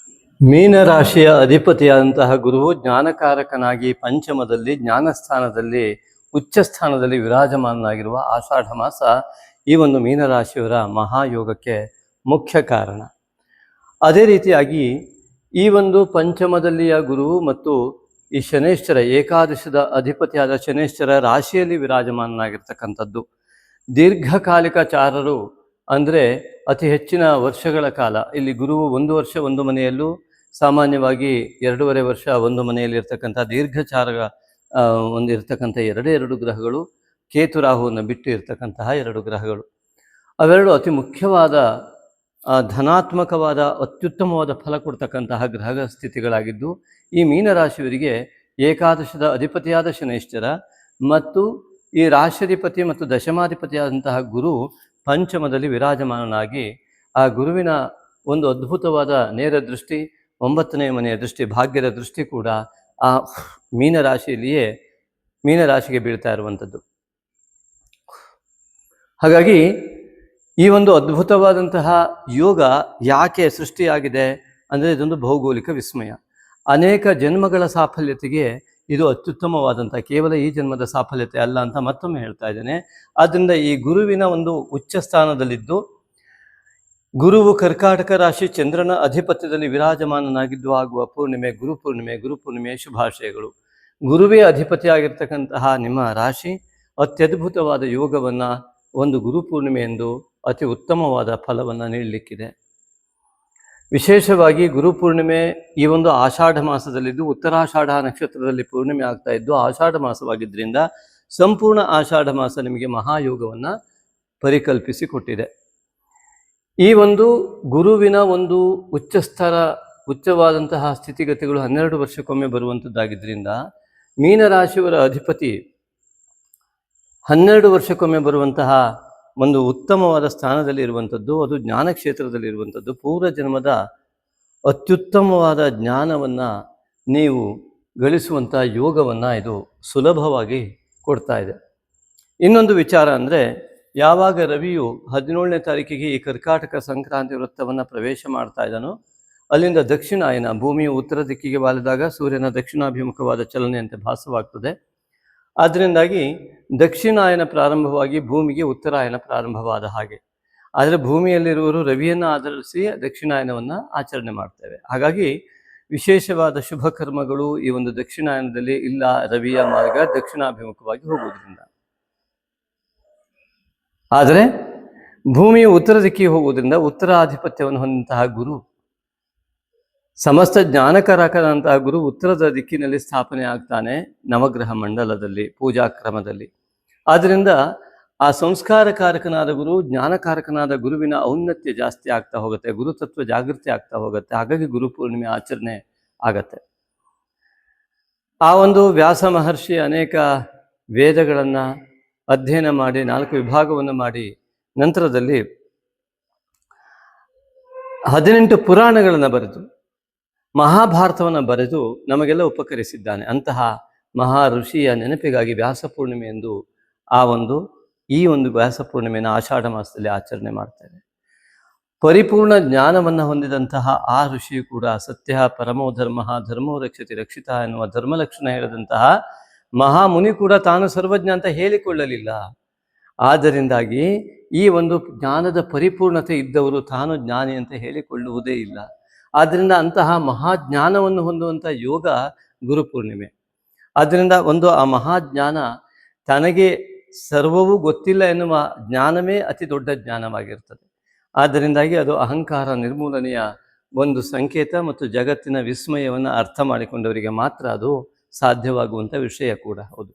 ಮೀನರಾಶಿಯ ಅಧಿಪತಿಯಾದಂತಹ ಗುರುವು ಜ್ಞಾನಕಾರಕನಾಗಿ ಪಂಚಮದಲ್ಲಿ ಜ್ಞಾನಸ್ಥಾನದಲ್ಲಿ ಉಚ್ಚ ಸ್ಥಾನದಲ್ಲಿ ವಿರಾಜಮಾನನಾಗಿರುವ ಆಷಾಢ ಮಾಸ ಈ ಒಂದು ಮೀನರಾಶಿಯವರ ಮಹಾಯೋಗಕ್ಕೆ ಮುಖ್ಯ ಕಾರಣ. ಅದೇ ರೀತಿಯಾಗಿ ಈ ಒಂದು ಪಂಚಮದಲ್ಲಿಯ ಗುರುವು ಮತ್ತು ಈ ಶನೇಶ್ವರ ಏಕಾದಶದ ಅಧಿಪತಿಯಾದ ಶನೇಶ್ವರ ರಾಶಿಯಲ್ಲಿ ವಿರಾಜಮಾನನಾಗಿರ್ತಕ್ಕಂಥದ್ದು. ದೀರ್ಘಕಾಲಿಕ ಚಾರರು ಅಂದರೆ ಅತಿ ಹೆಚ್ಚಿನ ವರ್ಷಗಳ ಕಾಲ ಇಲ್ಲಿ ಗುರುವು 1 ವರ್ಷ ಒಂದು ಮನೆಯಲ್ಲೂ, ಸಾಮಾನ್ಯವಾಗಿ 2.5 ವರ್ಷ ಒಂದು ಮನೆಯಲ್ಲಿ ಇರ್ತಕ್ಕಂಥ ದೀರ್ಘಚಾರ ಒಂದಿರ್ತಕ್ಕಂಥ ಎರಡು ಗ್ರಹಗಳು, ಕೇತು ರಾಹುವನ್ನು ಬಿಟ್ಟು ಇರ್ತಕ್ಕಂತಹ 2 ಗ್ರಹಗಳು. ಅವೆರಡು ಅತಿ ಮುಖ್ಯವಾದ ಧನಾತ್ಮಕವಾದ ಅತ್ಯುತ್ತಮವಾದ ಫಲ ಕೊಡ್ತಕ್ಕಂತಹ ಗ್ರಹ ಸ್ಥಿತಿಗಳಾಗಿದ್ದು, ಈ ಮೀನರಾಶಿಯವರಿಗೆ ಏಕಾದಶದ ಅಧಿಪತಿಯಾದ ಶನೈಶ್ಚರ ಮತ್ತು ಈ ರಾಶ್ಯಾಧಿಪತಿ ಮತ್ತು ದಶಮಾಧಿಪತಿಯಾದಂತಹ ಗುರು ಪಂಚಮದಲ್ಲಿ ವಿರಾಜಮಾನನಾಗಿ, ಆ ಗುರುವಿನ ಒಂದು ಅದ್ಭುತವಾದ ನೇರ ದೃಷ್ಟಿ, 9ನೇ ಮನೆಯ ದೃಷ್ಟಿ, ಭಾಗ್ಯದ ದೃಷ್ಟಿ ಕೂಡ ಆ ಮೀನರಾಶಿಗೆ ಬೀಳ್ತಾ ಇರುವಂಥದ್ದು. ಹಾಗಾಗಿ ಈ ಒಂದು ಅದ್ಭುತವಾದಂತಹ ಯೋಗ ಯಾಕೆ ಸೃಷ್ಟಿಯಾಗಿದೆ ಅಂದರೆ ಇದೊಂದು ಭೌಗೋಳಿಕ ವಿಸ್ಮಯ. ಅನೇಕ ಜನ್ಮಗಳ ಸಾಫಲ್ಯತೆಗೆ ಇದು ಅತ್ಯುತ್ತಮವಾದಂಥ, ಕೇವಲ ಈ ಜನ್ಮದ ಸಾಫಲ್ಯತೆ ಅಲ್ಲ ಅಂತ ಮತ್ತೊಮ್ಮೆ ಹೇಳ್ತಾ ಇದ್ದೇನೆ. ಆದ್ದರಿಂದ ಈ ಗುರುವಿನ ಒಂದು ಉಚ್ಚ ಸ್ಥಾನದಲ್ಲಿದ್ದು, ಗುರುವು ಕರ್ಕಾಟಕ ರಾಶಿ ಚಂದ್ರನ ಅಧಿಪತ್ಯದಲ್ಲಿ ವಿರಾಜಮಾನನಾಗಿದ್ದು ಆಗುವ ಪೂರ್ಣಿಮೆ ಗುರುಪೂರ್ಣಿಮೆ ಶುಭಾಶಯಗಳು. ಗುರುವೇ ಅಧಿಪತಿಯಾಗಿರ್ತಕ್ಕಂತಹ ನಿಮ್ಮ ರಾಶಿ ಅತ್ಯದ್ಭುತವಾದ ಯೋಗವನ್ನು, ಒಂದು ಗುರುಪೂರ್ಣಿಮೆ ಎಂದು ಅತಿ ಉತ್ತಮವಾದ ಫಲವನ್ನು ನೀಡಲಿಕ್ಕಿದೆ. ವಿಶೇಷವಾಗಿ ಗುರುಪೂರ್ಣಿಮೆ ಈ ಒಂದು ಆಷಾಢ ಮಾಸದಲ್ಲಿದ್ದು, ಉತ್ತರಾಷಾಢ ನಕ್ಷತ್ರದಲ್ಲಿ ಪೂರ್ಣಿಮೆ ಆಗ್ತಾ ಇದ್ದು ಆಷಾಢ ಮಾಸವಾಗಿದ್ದರಿಂದ ಸಂಪೂರ್ಣ ಆಷಾಢ ಮಾಸ ನಿಮಗೆ ಮಹಾಯೋಗವನ್ನು ಪರಿಕಲ್ಪಿಸಿಕೊಟ್ಟಿದೆ. ಈ ಒಂದು ಗುರುವಿನ ಒಂದು ಉಚ್ಚವಾದಂತಹ ಸ್ಥಿತಿಗತಿಗಳು 12 ವರ್ಷಕ್ಕೊಮ್ಮೆ ಬರುವಂಥದ್ದಾಗಿದ್ದರಿಂದ, ಮೀನರಾಶಿಯವರ ಅಧಿಪತಿ 12 ವರ್ಷಕ್ಕೊಮ್ಮೆ ಬರುವಂತಹ ಒಂದು ಉತ್ತಮವಾದ ಸ್ಥಾನದಲ್ಲಿ ಇರುವಂಥದ್ದು, ಅದು ಜ್ಞಾನ ಕ್ಷೇತ್ರದಲ್ಲಿ ಇರುವಂಥದ್ದು. ಪೂರ್ವ ಜನ್ಮದ ಅತ್ಯುತ್ತಮವಾದ ಜ್ಞಾನವನ್ನು ನೀವು ಗಳಿಸುವಂಥ ಯೋಗವನ್ನು ಇದು ಸುಲಭವಾಗಿ ಕೊಡ್ತಾ ಇದೆ. ಇನ್ನೊಂದು ವಿಚಾರ ಅಂದರೆ, ಯಾವಾಗ ರವಿಯು 17ನೇ ತಾರೀಕಿಗೆ ಈ ಕರ್ಕಾಟಕ ಸಂಕ್ರಾಂತಿ ವೃತ್ತವನ್ನು ಪ್ರವೇಶ ಮಾಡ್ತಾ ಇದ್ದಾನೋ, ಅಲ್ಲಿಂದ ದಕ್ಷಿಣಾಯನ, ಭೂಮಿಯು ಉತ್ತರ ದಿಕ್ಕಿಗೆ ವಾಲಿದಾಗ ಸೂರ್ಯನ ದಕ್ಷಿಣಾಭಿಮುಖವಾದ ಚಲನೆಯಂತೆ ಭಾಸವಾಗ್ತದೆ. ಆದ್ದರಿಂದಾಗಿ ದಕ್ಷಿಣಾಯನ ಪ್ರಾರಂಭವಾಗಿ ಭೂಮಿಗೆ ಉತ್ತರಾಯನ ಪ್ರಾರಂಭವಾದ ಹಾಗೆ. ಆದರೆ ಭೂಮಿಯಲ್ಲಿರುವವರು ರವಿಯನ್ನು ಆಧರಿಸಿ ದಕ್ಷಿಣಾಯನವನ್ನು ಆಚರಣೆ ಮಾಡ್ತೇವೆ. ಹಾಗಾಗಿ ವಿಶೇಷವಾದ ಶುಭ ಕರ್ಮಗಳು ಈ ಒಂದು ದಕ್ಷಿಣಾಯನದಲ್ಲಿ ಇಲ್ಲ. ರವಿಯ ಮಾರ್ಗ ದಕ್ಷಿಣಾಭಿಮುಖವಾಗಿ ಹೋಗುವುದರಿಂದ. ಆದರೆ ಭೂಮಿಯು ಉತ್ತರ ದಿಕ್ಕಿಗೆ ಹೋಗುವುದರಿಂದ ಉತ್ತರಾಧಿಪತ್ಯವನ್ನು ಹೊಂದಿದಂತಹ ಗುರು ಸಮಸ್ತ ಜ್ಞಾನಕಾರಕದಂತಹ ಗುರು ಉತ್ತರದ ದಿಕ್ಕಿನಲ್ಲಿ ಸ್ಥಾಪನೆ ಆಗ್ತಾನೆ ನವಗ್ರಹ ಮಂಡಲದಲ್ಲಿ ಪೂಜಾಕ್ರಮದಲ್ಲಿ. ಆದ್ದರಿಂದ ಆ ಸಂಸ್ಕಾರಕಾರಕನಾದ ಗುರು, ಜ್ಞಾನಕಾರಕನಾದ ಗುರುವಿನ ಔನ್ನತ್ಯ ಜಾಸ್ತಿ ಆಗ್ತಾ ಹೋಗುತ್ತೆ, ಗುರುತತ್ವ ಜಾಗೃತಿ ಆಗ್ತಾ ಹೋಗುತ್ತೆ. ಹಾಗಾಗಿ ಗುರು ಪೂರ್ಣಿಮೆ ಆಚರಣೆ ಆಗತ್ತೆ. ಆ ಒಂದು ವ್ಯಾಸ ಮಹರ್ಷಿ ಅನೇಕ ವೇದಗಳನ್ನು ಅಧ್ಯಯನ ಮಾಡಿ 4 ವಿಭಾಗವನ್ನು ಮಾಡಿ ನಂತರದಲ್ಲಿ 18 ಪುರಾಣಗಳನ್ನು ಬರೆದು ಮಹಾಭಾರತವನ್ನು ಬರೆದು ನಮಗೆಲ್ಲ ಉಪಕರಿಸಿದ್ದಾನೆ. ಅಂತಹ ಮಹಾ ಋಷಿಯ ನೆನಪಿಗಾಗಿ ವ್ಯಾಸ ಪೂರ್ಣಿಮೆ ಎಂದು ಈ ಒಂದು ವ್ಯಾಸ ಪೂರ್ಣಿಮೆಯನ್ನು ಆಷಾಢ ಮಾಸದಲ್ಲಿ ಆಚರಣೆ ಮಾಡ್ತೇವೆ. ಪರಿಪೂರ್ಣ ಜ್ಞಾನವನ್ನು ಹೊಂದಿದಂತಹ ಆ ಋಷಿಯು ಕೂಡ ಸತ್ಯ ಪರಮೋ ಧರ್ಮ ಧರ್ಮೋ ರಕ್ಷತಿ ರಕ್ಷಿತ ಎನ್ನುವ ಧರ್ಮಲಕ್ಷಣ ಹೇಳಿದಂತಹ ಮಹಾಮುನಿ ಕೂಡ ತಾನು ಸರ್ವಜ್ಞ ಅಂತ ಹೇಳಿಕೊಳ್ಳಲಿಲ್ಲ. ಆದ್ದರಿಂದಾಗಿ ಈ ಒಂದು ಜ್ಞಾನದ ಪರಿಪೂರ್ಣತೆ ಇದ್ದವರು ತಾನು ಜ್ಞಾನಿ ಅಂತ ಹೇಳಿಕೊಳ್ಳುವುದೇ ಇಲ್ಲ. ಆದ್ದರಿಂದ ಅಂತಹ ಮಹಾಜ್ಞಾನವನ್ನು ಹೊಂದುವಂಥ ಯೋಗ ಗುರುಪೂರ್ಣಿಮೆ. ಆದ್ದರಿಂದ ಆ ಮಹಾಜ್ಞಾನ ತನಗೆ ಸರ್ವವೂ ಗೊತ್ತಿಲ್ಲ ಎನ್ನುವ ಜ್ಞಾನವೇ ಅತಿ ದೊಡ್ಡ ಜ್ಞಾನವಾಗಿರ್ತದೆ. ಆದ್ದರಿಂದಾಗಿ ಅದು ಅಹಂಕಾರ ನಿರ್ಮೂಲನೆಯ ಒಂದು ಸಂಕೇತ ಮತ್ತು ಜಗತ್ತಿನ ವಿಸ್ಮಯವನ್ನು ಅರ್ಥ ಮಾಡಿಕೊಂಡವರಿಗೆ ಮಾತ್ರ ಅದು ಸಾಧ್ಯವಾಗುವಂಥ ವಿಷಯ ಕೂಡ ಹೌದು.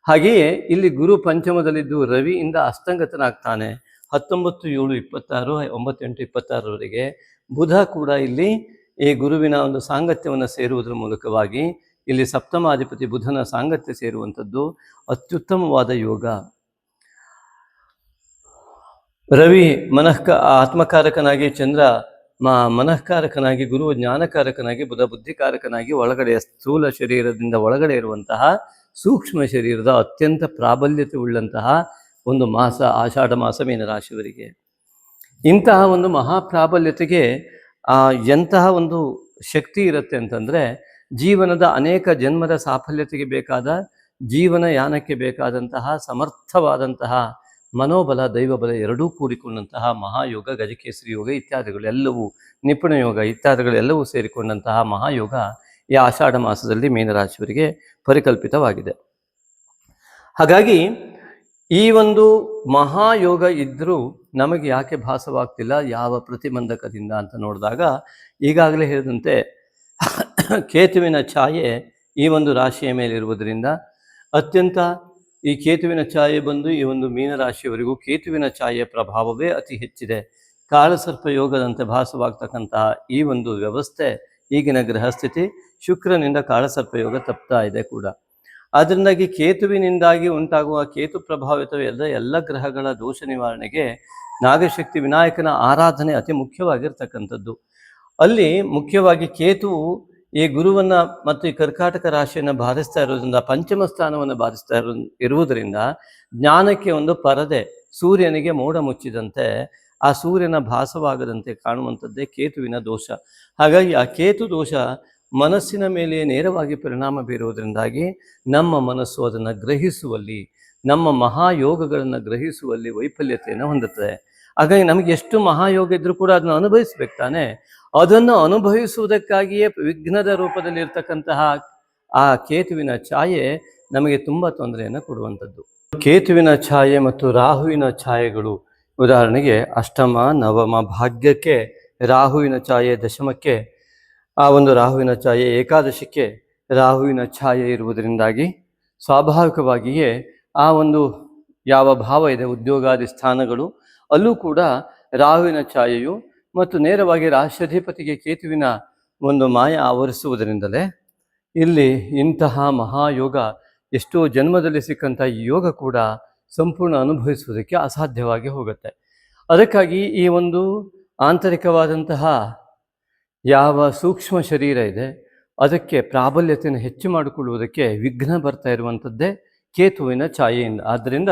ಹಾಗೆಯೇ ಇಲ್ಲಿ ಗುರು ಪಂಚಮದಲ್ಲಿದ್ದು ರವಿಯಿಂದ ಅಸ್ತಂಗತನಾಗ್ತಾನೆ 19/7/26, 9/8/26 ಬುಧ ಕೂಡ ಇಲ್ಲಿ ಈ ಗುರುವಿನ ಒಂದು ಸಾಂಗತ್ಯವನ್ನು ಸೇರುವುದರ ಮೂಲಕವಾಗಿ ಇಲ್ಲಿ ಸಪ್ತಮಾಧಿಪತಿ ಬುಧನ ಸಾಂಗತ್ಯ ಸೇರುವಂಥದ್ದು ಅತ್ಯುತ್ತಮವಾದ ಯೋಗ. ರವಿ ಆತ್ಮಕಾರಕನಾಗಿ, ಚಂದ್ರ ಮನಃಕಾರಕನಾಗಿ, ಗುರು ಜ್ಞಾನಕಾರಕನಾಗಿ, ಬುಧ ಬುದ್ಧಿಕಾರಕನಾಗಿ ಒಳಗಡೆ ಸ್ಥೂಲ ಶರೀರದಿಂದ ಒಳಗಡೆ ಇರುವಂತಹ ಸೂಕ್ಷ್ಮ ಶರೀರದ ಅತ್ಯಂತ ಪ್ರಾಬಲ್ಯತೆ ಉಳ್ಳಂತಹ ಒಂದು ಮಾಸ ಆಷಾಢ ಮಾಸ ಮೀನರಾಶಿಯವರಿಗೆ. ಇಂತಹ ಒಂದು ಮಹಾಪ್ರಾಬಲ್ಯತೆಗೆ ಎಂತಹ ಒಂದು ಶಕ್ತಿ ಇರುತ್ತೆ ಅಂತಂದರೆ, ಜೀವನದ ಅನೇಕ ಜನ್ಮದ ಸಾಫಲ್ಯತೆಗೆ ಬೇಕಾದ ಜೀವನ ಯಾನಕ್ಕೆ ಬೇಕಾದಂತಹ ಸಮರ್ಥವಾದಂತಹ ಮನೋಬಲ, ದೈವಬಲ ಎರಡೂ ಕೂಡಿಕೊಂಡಂತಹ ಮಹಾಯೋಗ, ಗಜಕೇಸರಿ ಯೋಗ ಇತ್ಯಾದಿಗಳು ಎಲ್ಲವೂ, ನಿಪುಣ ಯೋಗ ಇತ್ಯಾದಿಗಳೆಲ್ಲವೂ ಸೇರಿಕೊಂಡಂತಹ ಮಹಾಯೋಗ ಈ ಆಷಾಢ ಮಾಸದಲ್ಲಿ ಮೀನರಾಶಿಯವರಿಗೆ ಪರಿಕಲ್ಪಿತವಾಗಿದೆ. ಹಾಗಾಗಿ ಈ ಒಂದು ಮಹಾಯೋಗ ಇದ್ದರೂ ನಮಗೆ ಯಾಕೆ ಭಾಸವಾಗ್ತಿಲ್ಲ, ಯಾವ ಪ್ರತಿಬಂಧಕದಿಂದ ಅಂತ ನೋಡಿದಾಗ, ಈಗಾಗಲೇ ಹೇಳಿದಂತೆ ಕೇತುವಿನ ಛಾಯೆ ಈ ಒಂದು ರಾಶಿಯ ಮೇಲಿರುವುದರಿಂದ ಅತ್ಯಂತ ಈ ಕೇತುವಿನ ಛಾಯೆ ಬಂದು ಈ ಒಂದು ಮೀನರಾಶಿಯವರಿಗೂ ಕೇತುವಿನ ಛಾಯೆಯ ಪ್ರಭಾವವೇ ಅತಿ ಹೆಚ್ಚಿದೆ. ಕಾಳಸರ್ಪ ಯೋಗದಂತೆ ಭಾಸವಾಗ್ತಕ್ಕಂತಹ ಈ ಒಂದು ವ್ಯವಸ್ಥೆ, ಈಗಿನ ಗ್ರಹಸ್ಥಿತಿ ಶುಕ್ರನಿಂದ ಕಾಳಸರ್ಪ ಯೋಗ ತಪ್ತಾ ಇದೆ ಕೂಡ. ಅದರಿಂದಾಗಿ ಕೇತುವಿನಿಂದಾಗಿ ಉಂಟಾಗುವ ಕೇತು ಪ್ರಭಾವಿತವಾದ ಎಲ್ಲ ಗ್ರಹಗಳ ದೋಷ ನಿವಾರಣೆಗೆ ನಾಗಶಕ್ತಿ ವಿನಾಯಕನ ಆರಾಧನೆ ಅತಿ ಮುಖ್ಯವಾಗಿರ್ತಕ್ಕಂಥದ್ದು. ಅಲ್ಲಿ ಮುಖ್ಯವಾಗಿ ಕೇತುವು ಈ ಗುರುವನ್ನು ಮತ್ತು ಈ ಕರ್ಕಾಟಕ ರಾಶಿಯನ್ನು ಬಾಧಿಸ್ತಾ ಇರೋದ್ರಿಂದ, ಪಂಚಮ ಸ್ಥಾನವನ್ನು ಬಾಧಿಸ್ತಾ ಇರುವುದರಿಂದ ಜ್ಞಾನಕ್ಕೆ ಒಂದು ಪರದೆ, ಸೂರ್ಯನಿಗೆ ಮೋಡ ಮುಚ್ಚಿದಂತೆ ಆ ಸೂರ್ಯನ ಭಾಸವಾಗದಂತೆ ಕಾಣುವಂಥದ್ದೇ ಕೇತುವಿನ ದೋಷ. ಹಾಗಾಗಿ ಆ ಕೇತು ದೋಷ ಮನಸ್ಸಿನ ಮೇಲೆ ನೇರವಾಗಿ ಪರಿಣಾಮ ಬೀರುವುದರಿಂದಾಗಿ ನಮ್ಮ ಮನಸ್ಸು ಅದನ್ನು ಗ್ರಹಿಸುವಲ್ಲಿ, ನಮ್ಮ ಮಹಾಯೋಗಗಳನ್ನು ಗ್ರಹಿಸುವಲ್ಲಿ ವೈಫಲ್ಯತೆಯನ್ನು ಹೊಂದುತ್ತದೆ. ಹಾಗಾಗಿ ನಮಗೆ ಎಷ್ಟು ಮಹಾಯೋಗ ಇದ್ರೂ ಕೂಡ ಅದನ್ನು ಅನುಭವಿಸ್ಬೇಕು ತಾನೆ. ಅದನ್ನು ಅನುಭವಿಸುವುದಕ್ಕಾಗಿಯೇ ವಿಘ್ನದ ರೂಪದಲ್ಲಿ ಇರ್ತಕ್ಕಂತಹ ಆ ಕೇತುವಿನ ಛಾಯೆ ನಮಗೆ ತುಂಬ ತೊಂದರೆಯನ್ನು ಕೊಡುವಂಥದ್ದು. ಕೇತುವಿನ ಛಾಯೆ ಮತ್ತು ರಾಹುವಿನ ಛಾಯೆಗಳು, ಉದಾಹರಣೆಗೆ ಅಷ್ಟಮ, ನವಮ ಭಾಗ್ಯಕ್ಕೆ ರಾಹುವಿನ ಛಾಯೆ, ದಶಮಕ್ಕೆ ಆ ಒಂದು ರಾಹುವಿನ ಛಾಯೆ, ಏಕಾದಶಕ್ಕೆ ರಾಹುವಿನ ಛಾಯೆ ಇರುವುದರಿಂದಾಗಿ ಸ್ವಾಭಾವಿಕವಾಗಿಯೇ ಆ ಒಂದು ಯಾವ ಭಾವ ಇದೆ ಉದ್ಯೋಗಾದಿ ಸ್ಥಾನಗಳು, ಅಲ್ಲೂ ಕೂಡ ರಾಹುವಿನ ಛಾಯೆಯು ಮತ್ತು ನೇರವಾಗಿ ರಾಷ್ಟ್ರಾಧಿಪತಿಗೆ ಕೇತುವಿನ ಒಂದು ಮಾಯ ಆವರಿಸುವುದರಿಂದಲೇ ಇಲ್ಲಿ ಇಂತಹ ಮಹಾಯೋಗ, ಎಷ್ಟೋ ಜನ್ಮದಲ್ಲಿ ಸಿಕ್ಕಂಥ ಈ ಯೋಗ ಕೂಡ ಸಂಪೂರ್ಣ ಅನುಭವಿಸುವುದಕ್ಕೆ ಅಸಾಧ್ಯವಾಗಿ ಹೋಗುತ್ತೆ. ಅದಕ್ಕಾಗಿ ಈ ಒಂದು ಆಂತರಿಕವಾದಂತಹ ಯಾವ ಸೂಕ್ಷ್ಮ ಶರೀರ ಇದೆ ಅದಕ್ಕೆ ಪ್ರಾಬಲ್ಯತೆಯನ್ನು ಹೆಚ್ಚು ಮಾಡಿಕೊಳ್ಳುವುದಕ್ಕೆ ವಿಘ್ನ ಬರ್ತಾ ಇರುವಂಥದ್ದೇ ಕೇತುವಿನ ಛಾಯೆಯಿಂದ. ಆದ್ದರಿಂದ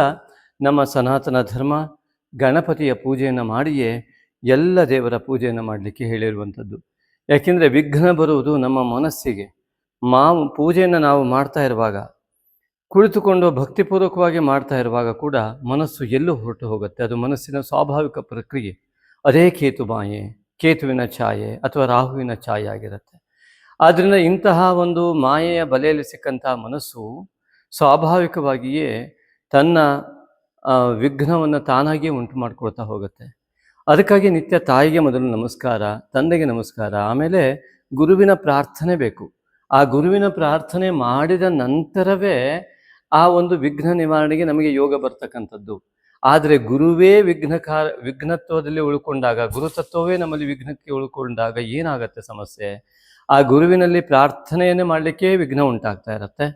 ನಮ್ಮ ಸನಾತನ ಧರ್ಮ ಗಣಪತಿಯ ಪೂಜೆಯನ್ನು ಮಾಡಿಯೇ ಎಲ್ಲ ದೇವರ ಪೂಜೆಯನ್ನು ಮಾಡಲಿಕ್ಕೆ ಹೇಳಿರುವಂಥದ್ದು. ಯಾಕೆಂದರೆ ವಿಘ್ನ ಬರುವುದು ನಮ್ಮ ಮನಸ್ಸಿಗೆ. ಪೂಜೆಯನ್ನು ನಾವು ಮಾಡ್ತಾ ಇರುವಾಗ, ಕುಳಿತುಕೊಂಡು ಭಕ್ತಿಪೂರ್ವಕವಾಗಿ ಮಾಡ್ತಾ ಇರುವಾಗ ಕೂಡ ಮನಸ್ಸು ಎಲ್ಲೂ ಹೊರಟು ಹೋಗುತ್ತೆ. ಅದು ಮನಸ್ಸಿನ ಸ್ವಾಭಾವಿಕ ಪ್ರಕ್ರಿಯೆ. ಅದೇ ಕೇತು ಮಾಯೆ, ಕೇತುವಿನ ಛಾಯೆ ಅಥವಾ ರಾಹುವಿನ ಛಾಯೆ ಆಗಿರುತ್ತೆ. ಆದ್ದರಿಂದ ಇಂತಹ ಒಂದು ಮಾಯೆಯ ಬಲೆಯಲ್ಲಿ ಸಿಕ್ಕಂತಹ ಮನಸ್ಸು ಸ್ವಾಭಾವಿಕವಾಗಿಯೇ ತನ್ನ ವಿಘ್ನವನ್ನು ತಾನಾಗಿಯೇ ಉಂಟು ಮಾಡಿಕೊಳ್ತಾ ಹೋಗುತ್ತೆ. ಅದಕ್ಕಾಗಿ ನಿತ್ಯ ತಾಯಿಗೆ ಮೊದಲು ನಮಸ್ಕಾರ, ತಂದೆಗೆ ನಮಸ್ಕಾರ, ಆಮೇಲೆ ಗುರುವಿನ ಪ್ರಾರ್ಥನೆ ಬೇಕು. ಆ ಗುರುವಿನ ಪ್ರಾರ್ಥನೆ ಮಾಡಿದ ನಂತರವೇ ಆ ಒಂದು ವಿಘ್ನ ನಿವಾರಣೆಗೆ ನಮಗೆ ಯೋಗ ಬರ್ತಕ್ಕಂಥದ್ದು. ಆದರೆ ಗುರುವೇ ವಿಘ್ನತ್ವದಲ್ಲಿ ಉಳ್ಕೊಂಡಾಗ, ಗುರುತತ್ವವೇ ನಮ್ಮಲ್ಲಿ ವಿಘ್ನಕ್ಕೆ ಉಳ್ಕೊಂಡಾಗ ಏನಾಗತ್ತೆ ಸಮಸ್ಯೆ? ಆ ಗುರುವಿನಲ್ಲಿ ಪ್ರಾರ್ಥನೆಯನ್ನೇ ಮಾಡಲಿಕ್ಕೆ ವಿಘ್ನ ಉಂಟಾಗ್ತಾ ಇರುತ್ತೆ.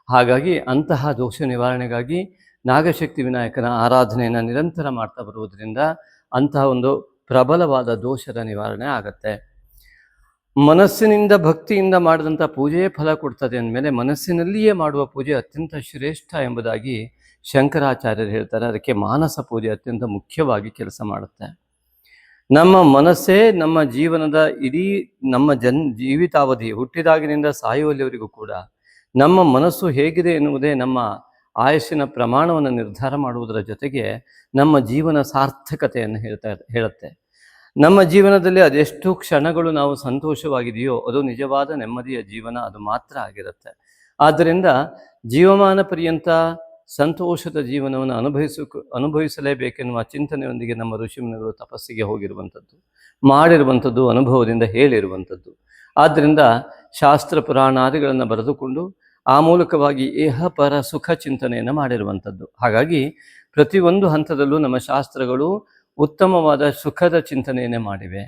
ಹಾಗಾಗಿ ಅಂತಹ ದೋಷ ನಿವಾರಣೆಗಾಗಿ ನಾಗಶಕ್ತಿ ವಿನಾಯಕನ ಆರಾಧನೆಯನ್ನು ನಿರಂತರ ಮಾಡ್ತಾ ಬರುವುದರಿಂದ ಅಂತಹ ಒಂದು ಪ್ರಬಲವಾದ ದೋಷದ ನಿವಾರಣೆ ಆಗತ್ತೆ. ಮನಸ್ಸಿನಿಂದ ಭಕ್ತಿಯಿಂದ ಮಾಡಿದಂಥ ಪೂಜೆಯೇ ಫಲ ಕೊಡ್ತದೆ ಅಂದಮೇಲೆ ಮನಸ್ಸಿನಲ್ಲಿಯೇ ಮಾಡುವ ಪೂಜೆ ಅತ್ಯಂತ ಶ್ರೇಷ್ಠ ಎಂಬುದಾಗಿ ಶಂಕರಾಚಾರ್ಯರು ಹೇಳ್ತಾರೆ. ಅದಕ್ಕೆ ಮಾನಸ ಪೂಜೆ ಅತ್ಯಂತ ಮುಖ್ಯವಾಗಿ ಕೆಲಸ ಮಾಡುತ್ತೆ. ನಮ್ಮ ಮನಸ್ಸೇ ನಮ್ಮ ಜೀವನದ ಇಡೀ ನಮ್ಮ ಜೀವಿತಾವಧಿ ಹುಟ್ಟಿದಾಗಿನಿಂದ ಸಾಯುವಲ್ಲಿವರೆಗೂ ಕೂಡ ನಮ್ಮ ಮನಸ್ಸು ಹೇಗಿದೆ ಎನ್ನುವುದೇ ನಮ್ಮ ಆಯುಷ್ಯನ ಪ್ರಮಾಣವನ್ನು ನಿರ್ಧಾರ ಮಾಡುವುದರ ಜೊತೆಗೆ ನಮ್ಮ ಜೀವನ ಸಾರ್ಥಕತೆಯನ್ನು ಹೇಳುತ್ತೆ. ನಮ್ಮ ಜೀವನದಲ್ಲಿ ಅದೆಷ್ಟು ಕ್ಷಣಗಳು ನಾವು ಸಂತೋಷವಾಗಿದೆಯೋ ಅದು ನಿಜವಾದ ನೆಮ್ಮದಿಯ ಜೀವನ, ಅದು ಮಾತ್ರ ಆಗಿರುತ್ತೆ. ಆದ್ದರಿಂದ ಜೀವಮಾನ ಪರ್ಯಂತ ಸಂತೋಷದ ಜೀವನವನ್ನು ಅನುಭವಿಸಲೇಬೇಕೆನ್ನುವ ಚಿಂತನೆಯೊಂದಿಗೆ ನಮ್ಮ ಋಷಿಮುನಿಗಳು ತಪಸ್ಸಿಗೆ ಹೋಗಿರುವಂಥದ್ದು, ಮಾಡಿರುವಂಥದ್ದು, ಅನುಭವದಿಂದ ಹೇಳಿರುವಂಥದ್ದು. ಆದ್ದರಿಂದ ಶಾಸ್ತ್ರ ಪುರಾಣಾದಿಗಳನ್ನು ಬರೆದುಕೊಂಡು ಆ ಮೂಲಕವಾಗಿ ಪರ ಸುಖ ಚಿಂತನೆಯನ್ನು ಮಾಡಿರುವಂಥದ್ದು. ಹಾಗಾಗಿ ಪ್ರತಿಯೊಂದು ಹಂತದಲ್ಲೂ ನಮ್ಮ ಶಾಸ್ತ್ರಗಳು ಉತ್ತಮವಾದ ಸುಖದ ಚಿಂತನೆಯನ್ನೇ ಮಾಡಿವೆ.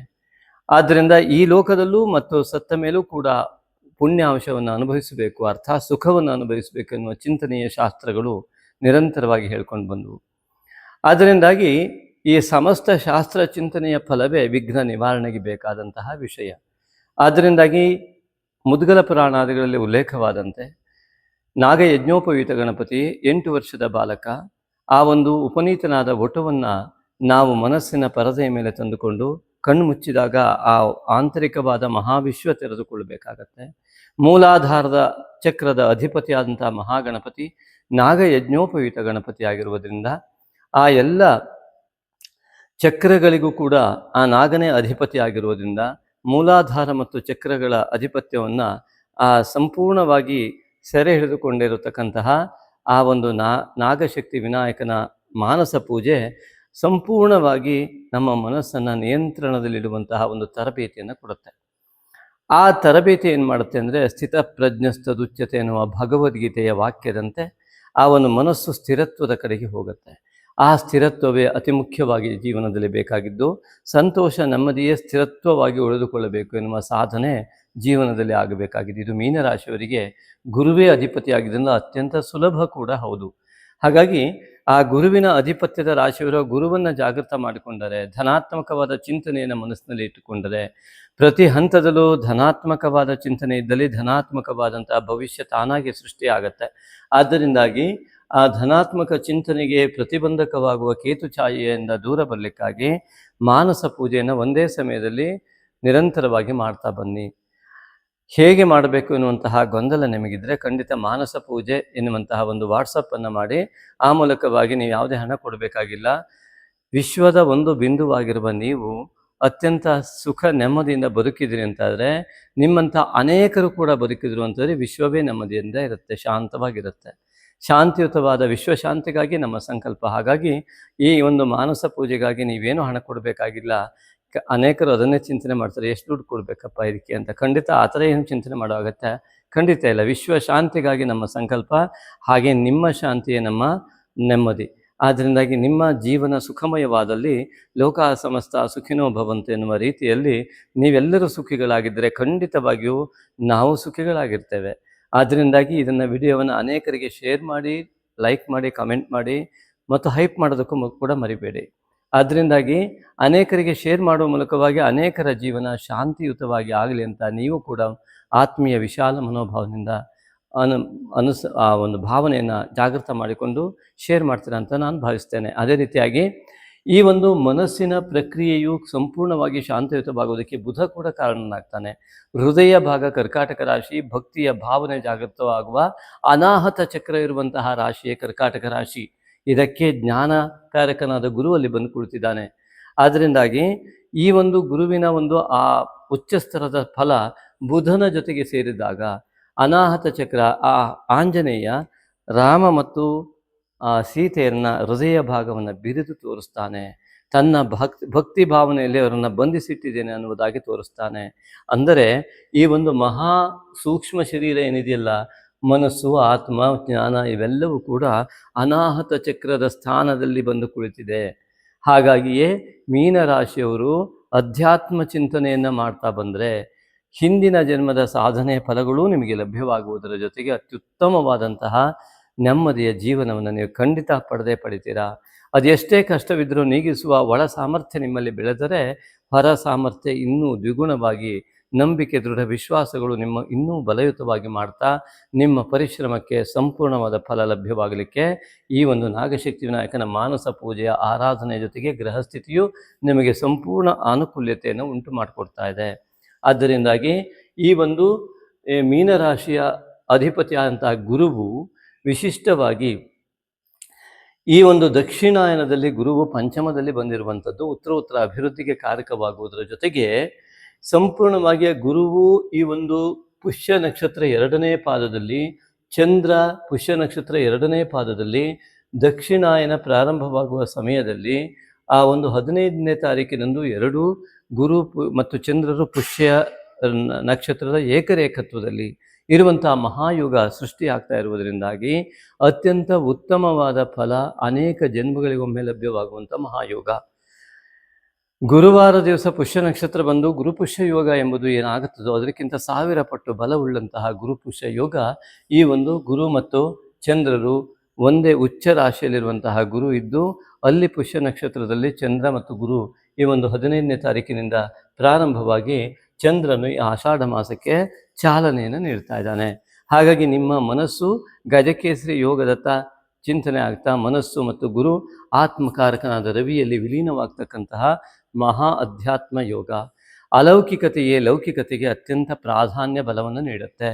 ಆದ್ದರಿಂದ ಈ ಲೋಕದಲ್ಲೂ ಮತ್ತು ಸತ್ತ ಮೇಲೂ ಕೂಡ ಪುಣ್ಯಾಂಶವನ್ನು ಅನುಭವಿಸಬೇಕು, ಅರ್ಥಾತ್ ಸುಖವನ್ನು ಅನುಭವಿಸಬೇಕು ಎನ್ನುವ ಚಿಂತನೆಯ ಶಾಸ್ತ್ರಗಳು ನಿರಂತರವಾಗಿ ಹೇಳ್ಕೊಂಡು ಬಂದವು. ಅದರಿಂದಾಗಿ ಈ ಸಮಸ್ತ ಶಾಸ್ತ್ರ ಚಿಂತನೆಯ ಫಲವೇ ವಿಘ್ನ ನಿವಾರಣೆಗೆ ಬೇಕಾದಂತಹ ವಿಷಯ. ಆದ್ದರಿಂದಾಗಿ ಮುದ್ಗಲ ಪುರಾಣಾದಿಗಳಲ್ಲಿ ಉಲ್ಲೇಖವಾದಂತೆ ನಾಗಯಜ್ಞೋಪವೀತ ಗಣಪತಿ 8 ವರ್ಷದ ಬಾಲಕ, ಆ ಒಂದು ಉಪನೀತನಾದ ಒಟವನ್ನು ನಾವು ಮನಸ್ಸಿನ ಪರದೆಯ ಮೇಲೆ ತಂದುಕೊಂಡು ಕಣ್ಣು ಮುಚ್ಚಿದಾಗ ಆ ಆಂತರಿಕವಾದ ಮಹಾವಿಶ್ವ ತೆರೆದುಕೊಳ್ಳಬೇಕಾಗತ್ತೆ. ಮೂಲಾಧಾರದ ಚಕ್ರದ ಅಧಿಪತಿಯಾದಂಥ ಮಹಾಗಣಪತಿ ನಾಗಯಜ್ಞೋಪವೀತ ಗಣಪತಿ ಆಗಿರುವುದರಿಂದ ಆ ಎಲ್ಲ ಚಕ್ರಗಳಿಗೂ ಕೂಡ ಆ ನಾಗನೇ ಅಧಿಪತಿ ಆಗಿರುವುದರಿಂದ ಮೂಲಾಧಾರ ಮತ್ತು ಚಕ್ರಗಳ ಅಧಿಪತ್ಯವನ್ನು ಆ ಸಂಪೂರ್ಣವಾಗಿ ಸೆರೆ ಹಿಡಿದುಕೊಂಡಿರತಕ್ಕಂತಹ ಆ ಒಂದು ನಾಗಶಕ್ತಿ ವಿನಾಯಕನ ಮಾನಸ ಪೂಜೆ ಸಂಪೂರ್ಣವಾಗಿ ನಮ್ಮ ಮನಸ್ಸನ್ನು ನಿಯಂತ್ರಣದಲ್ಲಿಡುವಂತಹ ಒಂದು ತರಬೇತಿಯನ್ನು ಕೊಡುತ್ತೆ. ಆ ತರಬೇತಿ ಏನು ಮಾಡುತ್ತೆ ಅಂದರೆ ಸ್ಥಿತಪ್ರಜ್ಞಸ್ತದುಚ್ಯತೆ ಎನ್ನುವ ಭಗವದ್ಗೀತೆಯ ವಾಕ್ಯದಂತೆ ಆ ಒಂದು ಮನಸ್ಸು ಸ್ಥಿರತ್ವದ ಕಡೆಗೆ ಹೋಗುತ್ತೆ. ಆ ಸ್ಥಿರತ್ವವೇ ಅತಿ ಮುಖ್ಯವಾಗಿ ಜೀವನದಲ್ಲಿ ಬೇಕಾಗಿದ್ದು, ಸಂತೋಷ ನೆಮ್ಮದಿಯೇ ಸ್ಥಿರತ್ವವಾಗಿ ಉಳಿದುಕೊಳ್ಳಬೇಕು ಎನ್ನುವ ಸಾಧನೆ ಜೀವನದಲ್ಲಿ ಆಗಬೇಕಾಗಿದೆ. ಇದು ಮೀನರಾಶಿಯವರಿಗೆ ಗುರುವೇ ಅಧಿಪತಿಯಾಗಿದ್ದರಿಂದ ಅತ್ಯಂತ ಸುಲಭ ಕೂಡ ಹೌದು. ಹಾಗಾಗಿ ಆ ಗುರುವಿನ ಅಧಿಪತ್ಯದ ರಾಶಿಯವರು ಗುರುವನ್ನು ಜಾಗೃತ ಮಾಡಿಕೊಂಡರೆ, ಧನಾತ್ಮಕವಾದ ಚಿಂತನೆಯನ್ನು ಮನಸ್ಸಿನಲ್ಲಿ ಇಟ್ಟುಕೊಂಡರೆ, ಪ್ರತಿ ಹಂತದಲ್ಲೂ ಧನಾತ್ಮಕವಾದ ಚಿಂತನೆ ಇದ್ದಲ್ಲಿ ಧನಾತ್ಮಕವಾದಂತಹ ಭವಿಷ್ಯ ತಾನಾಗಿ ಸೃಷ್ಟಿಯಾಗತ್ತೆ. ಆದ್ದರಿಂದಾಗಿ ಆ ಧನಾತ್ಮಕ ಚಿಂತನೆಗೆ ಪ್ರತಿಬಂಧಕವಾಗುವ ಕೇತು ಛಾಯೆಯಿಂದ ದೂರ ಬರಲಿಕ್ಕಾಗಿ ಮಾನಸ ಪೂಜೆಯನ್ನು ಒಂದೇ ಸಮಯದಲ್ಲಿ ನಿರಂತರವಾಗಿ ಮಾಡ್ತಾ ಬನ್ನಿ. ಹೇಗೆ ಮಾಡಬೇಕು ಎನ್ನುವಂತಹ ಗೊಂದಲ ನಿಮಗಿದ್ರೆ ಖಂಡಿತ ಮಾನಸ ಪೂಜೆ ಎನ್ನುವಂತಹ ಒಂದು ವಾಟ್ಸಪ್ಪನ್ನು ಮಾಡಿ, ಆ ಮೂಲಕವಾಗಿ ನೀವು ಯಾವುದೇ ಹಣ ಕೊಡಬೇಕಾಗಿಲ್ಲ. ವಿಶ್ವದ ಒಂದು ಬಿಂದುವಾಗಿರುವ ನೀವು ಅತ್ಯಂತ ಸುಖ ನೆಮ್ಮದಿಯಿಂದ ಬದುಕಿದಿರಿ ಅಂತಾದರೆ ನಿಮ್ಮಂಥ ಅನೇಕರು ಕೂಡ ಬದುಕಿದ್ರು ಅಂತಂದರೆ ವಿಶ್ವವೇ ನೆಮ್ಮದಿಯಿಂದ ಇರುತ್ತೆ, ಶಾಂತವಾಗಿರುತ್ತೆ. ಶಾಂತಿಯುತವಾದ ವಿಶ್ವಶಾಂತಿಗಾಗಿ ನಮ್ಮ ಸಂಕಲ್ಪ. ಹಾಗಾಗಿ ಈ ಒಂದು ಮಾನಸ ಪೂಜೆಗಾಗಿ ನೀವೇನು ಹಣ ಕೊಡಬೇಕಾಗಿಲ್ಲ. ಅನೇಕರು ಅದನ್ನೇ ಚಿಂತನೆ ಮಾಡ್ತಾರೆ, ಎಷ್ಟು ದುಡ್ಡು ಕೊಡಬೇಕಪ್ಪ ಇದಕ್ಕೆ ಅಂತ. ಖಂಡಿತ ಆ ಥರ ಏನು ಚಿಂತನೆ ಮಾಡೋ ಅಗತ್ಯ ಖಂಡಿತ ಇಲ್ಲ. ವಿಶ್ವ ಶಾಂತಿಗಾಗಿ ನಮ್ಮ ಸಂಕಲ್ಪ, ಹಾಗೆ ನಿಮ್ಮ ಶಾಂತಿಯೇ ನಮ್ಮ ನೆಮ್ಮದಿ. ಆದ್ದರಿಂದಾಗಿ ನಿಮ್ಮ ಜೀವನ ಸುಖಮಯವಾದಲ್ಲಿ ಲೋಕ ಸಮಸ್ತ ಸುಖಿನೋ ಭವಂತು ಎನ್ನುವ ರೀತಿಯಲ್ಲಿ ನೀವೆಲ್ಲರೂ ಸುಖಿಗಳಾಗಿದ್ದರೆ ಖಂಡಿತವಾಗಿಯೂ ನಾವು ಸುಖಿಗಳಾಗಿರ್ತೇವೆ. ಆದ್ದರಿಂದಾಗಿ ಇದನ್ನು ವಿಡಿಯೋವನ್ನು ಅನೇಕರಿಗೆ ಶೇರ್ ಮಾಡಿ, ಲೈಕ್ ಮಾಡಿ, ಕಮೆಂಟ್ ಮಾಡಿ ಮತ್ತು ಹೈಪ್ ಮಾಡೋದಕ್ಕೂ ಕೂಡ ಮರಿಬೇಡಿ. ಆದ್ದರಿಂದಾಗಿ ಅನೇಕರಿಗೆ ಶೇರ್ ಮಾಡುವ ಮೂಲಕವಾಗಿ ಅನೇಕರ ಜೀವನ ಶಾಂತಿಯುತವಾಗಿ ಆಗಲಿ ಅಂತ ನೀವು ಕೂಡ ಆತ್ಮೀಯ ವಿಶಾಲ ಮನೋಭಾವದಿಂದ ಆ ಒಂದು ಭಾವನೆಯನ್ನು ಜಾಗೃತ ಮಾಡಿಕೊಂಡು ಶೇರ್ ಮಾಡ್ತೀರಾ ಅಂತ ನಾನು ಭಾವಿಸ್ತೇನೆ. ಅದೇ ರೀತಿಯಾಗಿ ಈ ಒಂದು ಮನಸ್ಸಿನ ಪ್ರಕ್ರಿಯೆಯು ಸಂಪೂರ್ಣವಾಗಿ ಶಾಂತಿಯುತವಾಗುವುದಕ್ಕೆ ಬುಧ ಕೂಡ ಕಾರಣನಾಗ್ತಾನೆ. ಹೃದಯ ಭಾಗ ಕರ್ಕಾಟಕ ರಾಶಿ, ಭಕ್ತಿಯ ಭಾವನೆ ಜಾಗೃತವಾಗುವ ಅನಾಹತ ಚಕ್ರ ಇರುವಂತಹ ರಾಶಿಯೇ ಕರ್ಕಾಟಕ ರಾಶಿ. ಇದಕ್ಕೆ ಜ್ಞಾನಕಾರಕನಾದ ಗುರು ಅಲ್ಲಿ ಬಂದು ಕುಳಿತಿದ್ದಾನೆ. ಆದ್ದರಿಂದಾಗಿ ಈ ಒಂದು ಗುರುವಿನ ಒಂದು ಆ ಉಚ್ಚಸ್ತರದ ಫಲ ಬುಧನ ಜೊತೆಗೆ ಸೇರಿದಾಗ ಅನಾಹತ ಚಕ್ರ, ಆ ಆಂಜನೇಯ ರಾಮ ಮತ್ತು ಸೀತೆಯನ್ನ ಹೃದಯ ಭಾಗವನ್ನು ಬಿರಿದು ತೋರಿಸ್ತಾನೆ. ತನ್ನ ಭಕ್ತಿ ಭಾವನೆಯಲ್ಲಿ ಅವರನ್ನು ಬಂಧಿಸಿಟ್ಟಿದ್ದೇನೆ ಅನ್ನುವುದಾಗಿ ತೋರಿಸ್ತಾನೆ. ಅಂದರೆ ಈ ಒಂದು ಮಹಾ ಸೂಕ್ಷ್ಮ ಶರೀರ ಏನಿದೆಯಲ್ಲ, ಮನಸ್ಸು, ಆತ್ಮ, ಜ್ಞಾನ ಇವೆಲ್ಲವೂ ಕೂಡ ಅನಾಹತ ಚಕ್ರದ ಸ್ಥಾನದಲ್ಲಿ ಬಂದು ಕುಳಿತಿದೆ. ಹಾಗಾಗಿಯೇ ಮೀನರಾಶಿಯವರು ಅಧ್ಯಾತ್ಮ ಚಿಂತನೆಯನ್ನು ಮಾಡ್ತಾ ಬಂದರೆ ಹಿಂದಿನ ಜನ್ಮದ ಸಾಧನೆ ಫಲಗಳೂ ನಿಮಗೆ ಲಭ್ಯವಾಗುವುದರ ಜೊತೆಗೆ ಅತ್ಯುತ್ತಮವಾದಂತಹ ನೆಮ್ಮದಿಯ ಜೀವನವನ್ನು ನೀವು ಖಂಡಿತ ಪಡಿತೀರಾ. ಅದೆಷ್ಟೇ ಕಷ್ಟವಿದ್ದರೂ ನೀಗಿಸುವ ಒಳ ಸಾಮರ್ಥ್ಯ ನಿಮ್ಮಲ್ಲಿ ಬೆಳೆದರೆ ಹೊರ ಸಾಮರ್ಥ್ಯ ಇನ್ನೂ ದ್ವಿಗುಣವಾಗಿ, ನಂಬಿಕೆ, ದೃಢ ವಿಶ್ವಾಸಗಳು ನಿಮ್ಮ ಇನ್ನೂ ಬಲಯುತವಾಗಿ ಮಾಡ್ತಾ ನಿಮ್ಮ ಪರಿಶ್ರಮಕ್ಕೆ ಸಂಪೂರ್ಣವಾದ ಫಲ ಲಭ್ಯವಾಗಲಿಕ್ಕೆ ಈ ಒಂದು ನಾಗಶಕ್ತಿ ವಿನಾಯಕನ ಮಾನಸ ಪೂಜೆಯ ಆರಾಧನೆಯ ಜೊತೆಗೆ ಗೃಹಸ್ಥಿತಿಯು ನಿಮಗೆ ಸಂಪೂರ್ಣ ಅನುಕೂಲ್ಯತೆಯನ್ನು ಉಂಟು ಮಾಡಿಕೊಡ್ತಾ ಇದೆ. ಆದ್ದರಿಂದಾಗಿ ಈ ಒಂದು ಮೀನರಾಶಿಯ ಅಧಿಪತಿಯಾದಂತಹ ಗುರುವು ವಿಶಿಷ್ಟವಾಗಿ ಈ ಒಂದು ದಕ್ಷಿಣಾಯನದಲ್ಲಿ ಗುರುವು ಪಂಚಮದಲ್ಲಿ ಬಂದಿರುವಂಥದ್ದು ಉತ್ತರ ಅಭಿವೃದ್ಧಿಗೆ ಕಾರಕವಾಗುವುದರ ಜೊತೆಗೆ ಸಂಪೂರ್ಣವಾಗಿ ಗುರುವು ಈ ಒಂದು ಪುಷ್ಯ ನಕ್ಷತ್ರ 2ನೇ ಪಾದದಲ್ಲಿ, ಚಂದ್ರ ಪುಷ್ಯ ನಕ್ಷತ್ರ 2ನೇ ಪಾದದಲ್ಲಿ ದಕ್ಷಿಣಾಯನ ಪ್ರಾರಂಭವಾಗುವ ಸಮಯದಲ್ಲಿ ಆ ಒಂದು 15ನೇ ತಾರೀಕಿನಂದು ಎರಡೂ ಗುರು ಮತ್ತು ಚಂದ್ರರು ಪುಷ್ಯ ನಕ್ಷತ್ರದ ಏಕರೇಖತ್ವದಲ್ಲಿ ಇರುವಂತಹ ಮಹಾಯುಗ ಸೃಷ್ಟಿಯಾಗ್ತಾ ಇರುವುದರಿಂದಾಗಿ ಅತ್ಯಂತ ಉತ್ತಮವಾದ ಫಲ ಅನೇಕ ಜನ್ಮಗಳಿಗೊಮ್ಮೆ ಲಭ್ಯವಾಗುವಂಥ ಮಹಾಯೋಗ. ಗುರುವಾರ ದಿವಸ ಪುಷ್ಯ ನಕ್ಷತ್ರ ಬಂದು ಗುರುಪುಷ್ಯ ಯೋಗ ಎಂಬುದು ಏನಾಗುತ್ತದೋ ಅದಕ್ಕಿಂತ 1000 ಪಟ್ಟು ಬಲವುಳ್ಳಂತಹ ಗುರುಪುಷ್ಯ ಯೋಗ ಈ ಒಂದು ಗುರು ಮತ್ತು ಚಂದ್ರರು ಒಂದೇ ಉಚ್ಚ ರಾಶಿಯಲ್ಲಿರುವಂತಹ ಗುರು ಇದ್ದು ಅಲ್ಲಿ ಪುಷ್ಯ ನಕ್ಷತ್ರದಲ್ಲಿ ಚಂದ್ರ ಮತ್ತು ಗುರು ಈ ಒಂದು 15ನೇ ತಾರೀಕಿನಿಂದ ಪ್ರಾರಂಭವಾಗಿ ಚಂದ್ರನು ಈ ಆಷಾಢ ಮಾಸಕ್ಕೆ ಚಾಲನೆಯನ್ನು ನೀಡ್ತಾ ಇದ್ದಾನೆ. ಹಾಗಾಗಿ ನಿಮ್ಮ ಮನಸ್ಸು ಗಜಕೇಸರಿ ಯೋಗದತ್ತ ಚಿಂತನೆ ಆಗ್ತಾ ಮನಸ್ಸು ಮತ್ತು ಗುರು ಆತ್ಮಕಾರಕನಾದ ರವಿಯಲ್ಲಿ ವಿಲೀನವಾಗ್ತಕ್ಕಂತಹ ಮಹಾ ಅಧ್ಯಾತ್ಮ ಯೋಗ ಅಲೌಕಿಕತೆಯೇ ಲೌಕಿಕತೆಗೆ ಅತ್ಯಂತ ಪ್ರಾಧಾನ್ಯ ಬಲವನ್ನು ನೀಡುತ್ತೆ.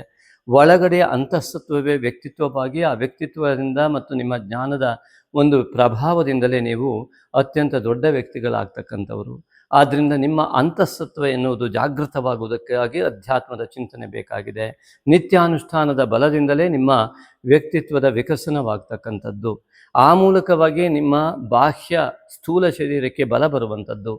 ಒಳಗಡೆಯ ಅಂತಃಸತ್ವವೇ ವ್ಯಕ್ತಿತ್ವವಾಗಿ ಆ ವ್ಯಕ್ತಿತ್ವದಿಂದ ಮತ್ತು ನಿಮ್ಮ ಜ್ಞಾನದ ಒಂದು ಪ್ರಭಾವದಿಂದಲೇ ನೀವು ಅತ್ಯಂತ ದೊಡ್ಡ ವ್ಯಕ್ತಿಗಳಾಗ್ತಕ್ಕಂಥವರು. ಆದ್ದರಿಂದ ನಿಮ್ಮ ಅಂತಃಸತ್ವ ಎನ್ನುವುದು ಜಾಗೃತವಾಗುವುದಕ್ಕಾಗಿ ಅಧ್ಯಾತ್ಮದ ಚಿಂತನೆ ಬೇಕಾಗಿದೆ. ನಿತ್ಯಾನುಷ್ಠಾನದ ಬಲದಿಂದಲೇ ನಿಮ್ಮ ವ್ಯಕ್ತಿತ್ವದ ವಿಕಸನವಾಗ್ತಕ್ಕಂಥದ್ದು. ಆ ಮೂಲಕವಾಗಿ ನಿಮ್ಮ ಬಾಹ್ಯ ಸ್ಥೂಲ ಶರೀರಕ್ಕೆ ಬಲ ಬರುವಂಥದ್ದು.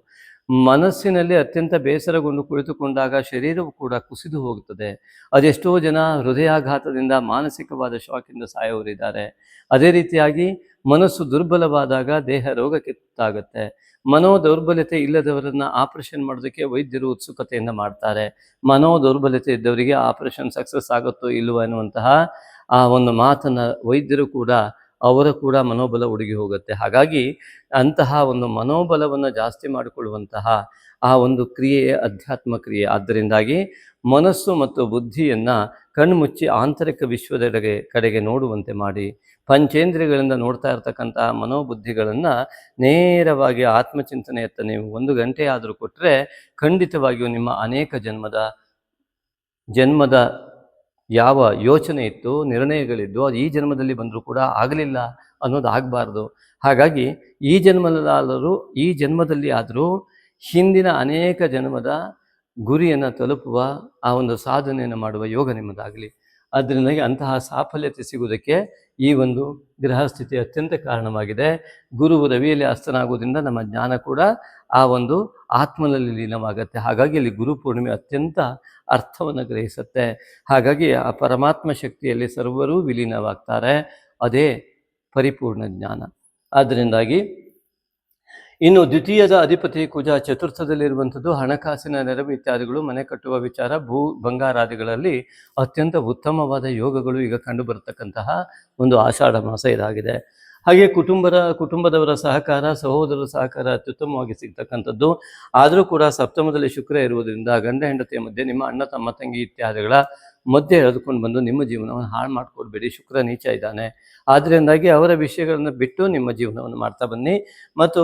ಮನಸ್ಸಿನಲ್ಲಿ ಅತ್ಯಂತ ಬೇಸರಗೊಂಡು ಕುಳಿತುಕೊಂಡಾಗ ಶರೀರವು ಕೂಡ ಕುಸಿದು ಹೋಗುತ್ತದೆ. ಅದೆಷ್ಟೋ ಜನ ಹೃದಯಾಘಾತದಿಂದ ಮಾನಸಿಕವಾದ ಶಾಕಿಂದ ಸಾಯೋರಿದ್ದಾರೆ. ಅದೇ ರೀತಿಯಾಗಿ ಮನಸ್ಸು ದುರ್ಬಲವಾದಾಗ ದೇಹ ರೋಗಕ್ಕೆ ತುತ್ತಾಗುತ್ತೆ. ಮನೋ ದೌರ್ಬಲ್ಯತೆ ಇಲ್ಲದವರನ್ನು ಆಪರೇಷನ್ ಮಾಡೋದಕ್ಕೆ ವೈದ್ಯರು ಉತ್ಸುಕತೆಯಿಂದ ಮಾಡ್ತಾರೆ. ಮನೋ ದೌರ್ಬಲ್ಯತೆ ಇದ್ದವರಿಗೆ ಆಪರೇಷನ್ ಸಕ್ಸಸ್ ಆಗುತ್ತೋ ಇಲ್ಲವೋ ಅನ್ನುವಂತಹ ಆ ಒಂದು ಮಾತನ್ನು ವೈದ್ಯರು ಕೂಡ ಅವರ ಕೂಡ ಮನೋಬಲ ಉಡುಗಿ ಹೋಗುತ್ತೆ. ಹಾಗಾಗಿ ಅಂತಹ ಒಂದು ಮನೋಬಲವನ್ನು ಜಾಸ್ತಿ ಮಾಡಿಕೊಳ್ಳುವಂತಹ ಆ ಒಂದು ಕ್ರಿಯೆಯೇ ಅಧ್ಯಾತ್ಮ ಕ್ರಿಯೆ. ಆದ್ದರಿಂದಾಗಿ ಮನಸ್ಸು ಮತ್ತು ಬುದ್ಧಿಯನ್ನು ಕಣ್ಮುಚ್ಚಿ ಆಂತರಿಕ ಕಡೆಗೆ ನೋಡುವಂತೆ ಮಾಡಿ ಪಂಚೇಂದ್ರಿಯಗಳಿಂದ ನೋಡ್ತಾ ಇರ್ತಕ್ಕಂತಹ ಮನೋಬುದ್ಧಿಗಳನ್ನು ನೇರವಾಗಿ ಆತ್ಮಚಿಂತನೆಯತ್ತ ನೀವು 1 ಗಂಟೆ ಆದರೂ ಕೊಟ್ಟರೆ ಖಂಡಿತವಾಗಿಯೂ ನಿಮ್ಮ ಅನೇಕ ಜನ್ಮದ ಯಾವ ಯೋಚನೆ ಇತ್ತು, ನಿರ್ಣಯಗಳಿದ್ದು ಅದು ಈ ಜನ್ಮದಲ್ಲಿ ಬಂದರೂ ಕೂಡ ಆಗಲಿಲ್ಲ ಅನ್ನೋದು ಆಗಬಾರ್ದು. ಹಾಗಾಗಿ ಈ ಜನ್ಮದಲ್ಲಿ ಆದರೂ ಹಿಂದಿನ ಅನೇಕ ಜನ್ಮದ ಗುರಿಯನ್ನು ತಲುಪುವ ಆ ಒಂದು ಸಾಧನೆಯನ್ನು ಮಾಡುವ ಯೋಗ ನಿಮ್ಮದಾಗಲಿ. ಅದರಿಂದಾಗಿ ಅಂತಹ ಸಾಫಲ್ಯತೆ ಸಿಗುವುದಕ್ಕೆ ಈ ಒಂದು ಗ್ರಹಸ್ಥಿತಿ ಅತ್ಯಂತ ಕಾರಣವಾಗಿದೆ. ಗುರುವು ರವಿಯಲ್ಲಿ ಅಸ್ತನಾಗುವುದರಿಂದ ನಮ್ಮ ಜ್ಞಾನ ಕೂಡ ಆ ಒಂದು ಆತ್ಮನಲ್ಲಿ ಲೀನವಾಗುತ್ತೆ. ಹಾಗಾಗಿ ಅಲ್ಲಿ ಗುರು ಪೂರ್ಣಿಮೆ ಅತ್ಯಂತ ಅರ್ಥವನ್ನು ಗ್ರಹಿಸುತ್ತೆ. ಹಾಗಾಗಿ ಆ ಪರಮಾತ್ಮ ಶಕ್ತಿಯಲ್ಲಿ ಸರ್ವರೂ ವಿಲೀನವಾಗ್ತಾರೆ. ಅದೇ ಪರಿಪೂರ್ಣ ಜ್ಞಾನ. ಆದ್ದರಿಂದಾಗಿ ಇನ್ನು ದ್ವಿತೀಯದ ಅಧಿಪತಿ ಕುಜ ಚತುರ್ಥದಲ್ಲಿರುವಂಥದ್ದು ಹಣಕಾಸಿನ ನೆರವು ಇತ್ಯಾದಿಗಳು, ಮನೆ ಕಟ್ಟುವ ವಿಚಾರ, ಬಂಗಾರಾದಿಗಳಲ್ಲಿ ಅತ್ಯಂತ ಉತ್ತಮವಾದ ಯೋಗಗಳು ಈಗ ಕಂಡು ಬರತಕ್ಕಂತಹ ಒಂದು ಆಷಾಢ ಮಾಸ ಇದಾಗಿದೆ. ಹಾಗೆ ಕುಟುಂಬದವರ ಸಹಕಾರ, ಸಹೋದರರ ಸಹಕಾರ ಅತ್ಯುತ್ತಮವಾಗಿ ಸಿಗ್ತಕ್ಕಂಥದ್ದು. ಆದರೂ ಕೂಡ ಸಪ್ತಮದಲ್ಲಿ ಶುಕ್ರ ಇರುವುದರಿಂದ ಗಂಡ ಹೆಂಡತಿಯ ಮಧ್ಯೆ, ನಿಮ್ಮ ಅಣ್ಣ ತಮ್ಮ ತಂಗಿ ಇತ್ಯಾದಿಗಳ ಮಧ್ಯೆ ಎಳೆದುಕೊಂಡು ಬಂದು ನಿಮ್ಮ ಜೀವನವನ್ನು ಹಾಳು ಮಾಡಿಕೊಡ್ಬೇಡಿ. ಶುಕ್ರ ನೀಚ ಇದ್ದಾನೆ. ಆದ್ದರಿಂದಾಗಿ ಅವರ ವಿಷಯಗಳನ್ನು ಬಿಟ್ಟು ನಿಮ್ಮ ಜೀವನವನ್ನು ಮಾಡ್ತಾ ಬನ್ನಿ. ಮತ್ತು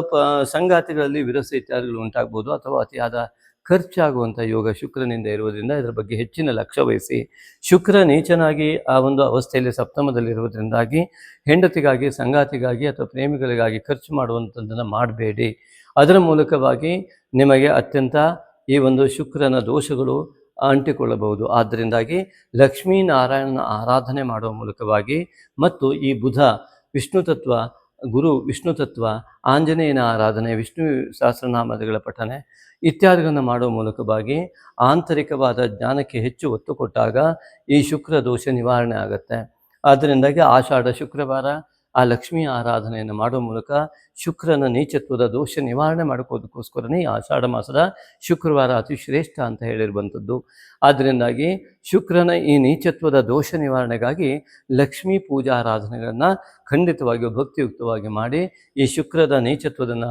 ಸಂಗಾತಿಗಳಲ್ಲಿ ವಿರಸ ಇತ್ಯಾದಿಗಳು ಉಂಟಾಗ್ಬೋದು ಅಥವಾ ಅತಿಯಾದ ಖರ್ಚಾಗುವಂಥ ಯೋಗ ಶುಕ್ರನಿಂದ ಇರುವುದರಿಂದ ಇದರ ಬಗ್ಗೆ ಹೆಚ್ಚಿನ ಲಕ್ಷ್ಯ ವಹಿಸಿ. ಶುಕ್ರ ನೀಚನಾಗಿ ಆ ಒಂದು ಅವಸ್ಥೆಯಲ್ಲಿ ಸಪ್ತಮದಲ್ಲಿರುವುದರಿಂದಾಗಿ ಹೆಂಡತಿಗಾಗಿ, ಸಂಗಾತಿಗಾಗಿ ಅಥವಾ ಪ್ರೇಮಿಗಳಿಗಾಗಿ ಖರ್ಚು ಮಾಡುವಂಥದ್ದನ್ನು ಮಾಡಬೇಡಿ. ಅದರ ಮೂಲಕವಾಗಿ ನಿಮಗೆ ಅತ್ಯಂತ ಈ ಒಂದು ಶುಕ್ರನ ದೋಷಗಳು ಅಂಟಿಕೊಳ್ಳಬಹುದು. ಆದ್ದರಿಂದಾಗಿ ಲಕ್ಷ್ಮೀನಾರಾಯಣನ ಆರಾಧನೆ ಮಾಡುವ ಮೂಲಕವಾಗಿ ಮತ್ತು ಈ ಬುಧ ವಿಷ್ಣು ತತ್ವ ಗುರು ವಿಷ್ಣು ತತ್ವ, ಆಂಜನೇಯನ ಆರಾಧನೆ, ವಿಷ್ಣು ಸಹಸ್ರನಾಮಗಳ ಪಠನೆ ಇತ್ಯಾದಿಗಳನ್ನು ಮಾಡುವ ಮೂಲಕವಾಗಿ ಆಂತರಿಕವಾದ ಜ್ಞಾನಕ್ಕೆ ಹೆಚ್ಚು ಒತ್ತು ಕೊಟ್ಟಾಗ ಈ ಶುಕ್ರ ದೋಷ ನಿವಾರಣೆ ಆಗುತ್ತೆ. ಆದ್ದರಿಂದಾಗಿ ಆಷಾಢ ಶುಕ್ರವಾರ ಆ ಲಕ್ಷ್ಮಿಯ ಆರಾಧನೆಯನ್ನು ಮಾಡುವ ಮೂಲಕ ಶುಕ್ರನ ನೀಚತ್ವದ ದೋಷ ನಿವಾರಣೆ ಮಾಡ್ಕೋದಕ್ಕೋಸ್ಕರನೇ ಈ ಆಷಾಢ ಮಾಸದ ಶುಕ್ರವಾರ ಅತಿ ಶ್ರೇಷ್ಠ ಅಂತ ಹೇಳಿರುವಂಥದ್ದು. ಆದ್ದರಿಂದಾಗಿ ಶುಕ್ರನ ಈ ನೀಚತ್ವದ ದೋಷ ನಿವಾರಣೆಗಾಗಿ ಲಕ್ಷ್ಮೀ ಪೂಜಾ ಆರಾಧನೆಗಳನ್ನು ಖಂಡಿತವಾಗಿಯೂ ಭಕ್ತಿಯುಕ್ತವಾಗಿ ಮಾಡಿ ಈ ಶುಕ್ರದ ನೀಚತ್ವದನ್ನು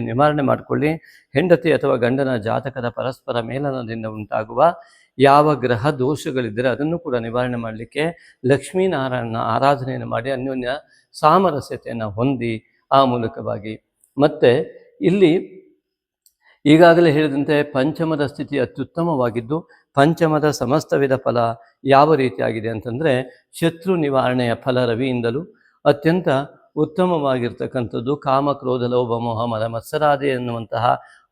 ನಿವಾರಣೆ ಮಾಡಿಕೊಳ್ಳಿ. ಹೆಂಡತಿ ಅಥವಾ ಗಂಡನ ಜಾತಕದ ಪರಸ್ಪರ ಮೇಲನದಿಂದ ಉಂಟಾಗುವ ಯಾವ ಗ್ರಹ ದೋಷಗಳಿದ್ದರೆ ಅದನ್ನು ಕೂಡ ನಿವಾರಣೆ ಮಾಡಲಿಕ್ಕೆ ಲಕ್ಷ್ಮೀನಾರಾಯಣನ ಆರಾಧನೆಯನ್ನು ಮಾಡಿ ಅನ್ಯೋನ್ಯ ಸಾಮರಸ್ಯತೆಯನ್ನು ಹೊಂದಿ ಆ ಮೂಲಕವಾಗಿ. ಮತ್ತು ಇಲ್ಲಿ ಈಗಾಗಲೇ ಹೇಳಿದಂತೆ ಪಂಚಮದ ಸ್ಥಿತಿ ಅತ್ಯುತ್ತಮವಾಗಿದ್ದು ಪಂಚಮದ ಸಮಸ್ತ ವಿಧ ಫಲ ಯಾವ ರೀತಿಯಾಗಿದೆ ಅಂತಂದರೆ ಶತ್ರು ನಿವಾರಣೆಯ ಫಲ ರವಿಯಿಂದಲೂ ಅತ್ಯಂತ ಉತ್ತಮವಾಗಿರ್ತಕ್ಕಂಥದ್ದು. ಕಾಮ, ಕ್ರೋಧ, ಲೋಭ, ಮೋಹ, ಮದ, ಮತ್ಸರಾದಿ ಎನ್ನುವಂತಹ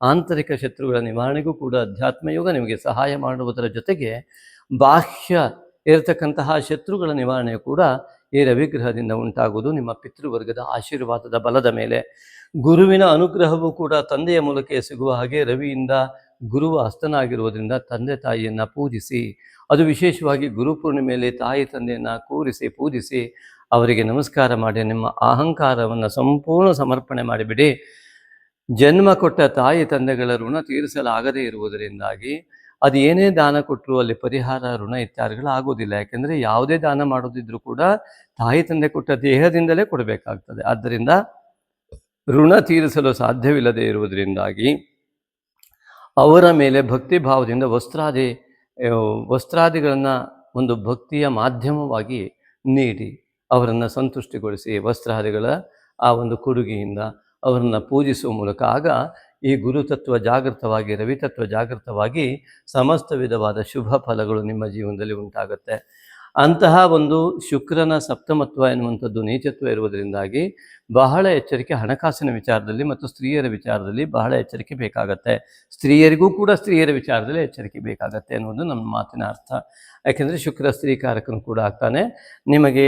ಆಂತರಿಕ ಶತ್ರುಗಳ ನಿವಾರಣೆಗೂ ಕೂಡ ಅಧ್ಯಾತ್ಮಯೋಗ ನಿಮಗೆ ಸಹಾಯ ಮಾಡುವುದರ ಜೊತೆಗೆ ಬಾಹ್ಯ ಇರತಕ್ಕಂತಹ ಶತ್ರುಗಳ ನಿವಾರಣೆಯು ಕೂಡ ಈ ರವಿಗ್ರಹದಿಂದ ಉಂಟಾಗುವುದು ನಿಮ್ಮ ಪಿತೃವರ್ಗದ ಆಶೀರ್ವಾದದ ಬಲದ ಮೇಲೆ. ಗುರುವಿನ ಅನುಗ್ರಹವೂ ಕೂಡ ತಂದೆಯ ಮೂಲಕ ಸಿಗುವ ಹಾಗೆ ರವಿಯಿಂದ ಗುರುವ ಹಸ್ತನಾಗಿರುವುದರಿಂದ ತಂದೆ ತಾಯಿಯನ್ನು ಪೂಜಿಸಿ, ಅದು ವಿಶೇಷವಾಗಿ ಗುರುಪೂರ್ಣಿಮೆಯಲ್ಲಿ ತಾಯಿ ತಂದೆಯನ್ನು ಕೂರಿಸಿ ಪೂಜಿಸಿ ಅವರಿಗೆ ನಮಸ್ಕಾರ ಮಾಡಿ ನಿಮ್ಮ ಅಹಂಕಾರವನ್ನು ಸಂಪೂರ್ಣ ಸಮರ್ಪಣೆ ಮಾಡಿಬಿಡಿ. ಜನ್ಮ ಕೊಟ್ಟ ತಾಯಿ ತಂದೆಗಳ ಋಣ ತೀರಿಸಲಾಗದೇ ಇರುವುದರಿಂದಾಗಿ ಅದು ಏನೇ ದಾನ ಕೊಟ್ಟರು ಅಲ್ಲಿ ಪರಿಹಾರ ಋಣ ಇತ್ಯಾದಿಗಳು ಆಗೋದಿಲ್ಲ. ಯಾಕೆಂದರೆ ಯಾವುದೇ ದಾನ ಮಾಡೋದಿದ್ರೂ ಕೂಡ ತಾಯಿ ತಂದೆ ಕೊಟ್ಟ ದೇಹದಿಂದಲೇ ಕೊಡಬೇಕಾಗ್ತದೆ. ಆದ್ದರಿಂದ ಋಣ ತೀರಿಸಲು ಸಾಧ್ಯವಿಲ್ಲದೆ ಇರುವುದರಿಂದಾಗಿ ಅವರ ಮೇಲೆ ಭಕ್ತಿ ಭಾವದಿಂದ ವಸ್ತ್ರಾದಿಗಳನ್ನು ಒಂದು ಭಕ್ತಿಯ ಮಾಧ್ಯಮವಾಗಿ ನೀಡಿ ಅವರನ್ನು ಸಂತುಷ್ಟಿಗೊಳಿಸಿ ವಸ್ತ್ರಾದಿಗಳ ಆ ಒಂದು ಕೊಡುಗೆಯಿಂದ ಅವರನ್ನು ಪೂಜಿಸುವ ಮೂಲಕ ಆಗ ಈ ಗುರುತತ್ವ ಜಾಗೃತವಾಗಿ ರವಿತತ್ವ ಜಾಗೃತವಾಗಿ ಸಮಸ್ತ ವಿಧವಾದ ಶುಭ ಫಲಗಳು ನಿಮ್ಮ ಜೀವನದಲ್ಲಿ ಉಂಟಾಗುತ್ತೆ. ಅಂತಹ ಒಂದು ಶುಕ್ರನ ಸಪ್ತಮತ್ವ ಎನ್ನುವಂಥದ್ದು ನೀಚತ್ವ ಇರುವುದರಿಂದಾಗಿ ಬಹಳ ಎಚ್ಚರಿಕೆ ಹಣಕಾಸಿನ ವಿಚಾರದಲ್ಲಿ ಮತ್ತು ಸ್ತ್ರೀಯರ ವಿಚಾರದಲ್ಲಿ ಬಹಳ ಎಚ್ಚರಿಕೆ ಬೇಕಾಗತ್ತೆ. ಸ್ತ್ರೀಯರಿಗೂ ಕೂಡ ಸ್ತ್ರೀಯರ ವಿಚಾರದಲ್ಲಿ ಎಚ್ಚರಿಕೆ ಬೇಕಾಗತ್ತೆ ಅನ್ನೋದು ನಮ್ಮ ಮಾತಿನ ಅರ್ಥ. ಯಾಕೆಂದರೆ ಶುಕ್ರ ಸ್ತ್ರೀಕಾರಕನು ಕೂಡ ಆಗ್ತಾನೆ. ನಿಮಗೆ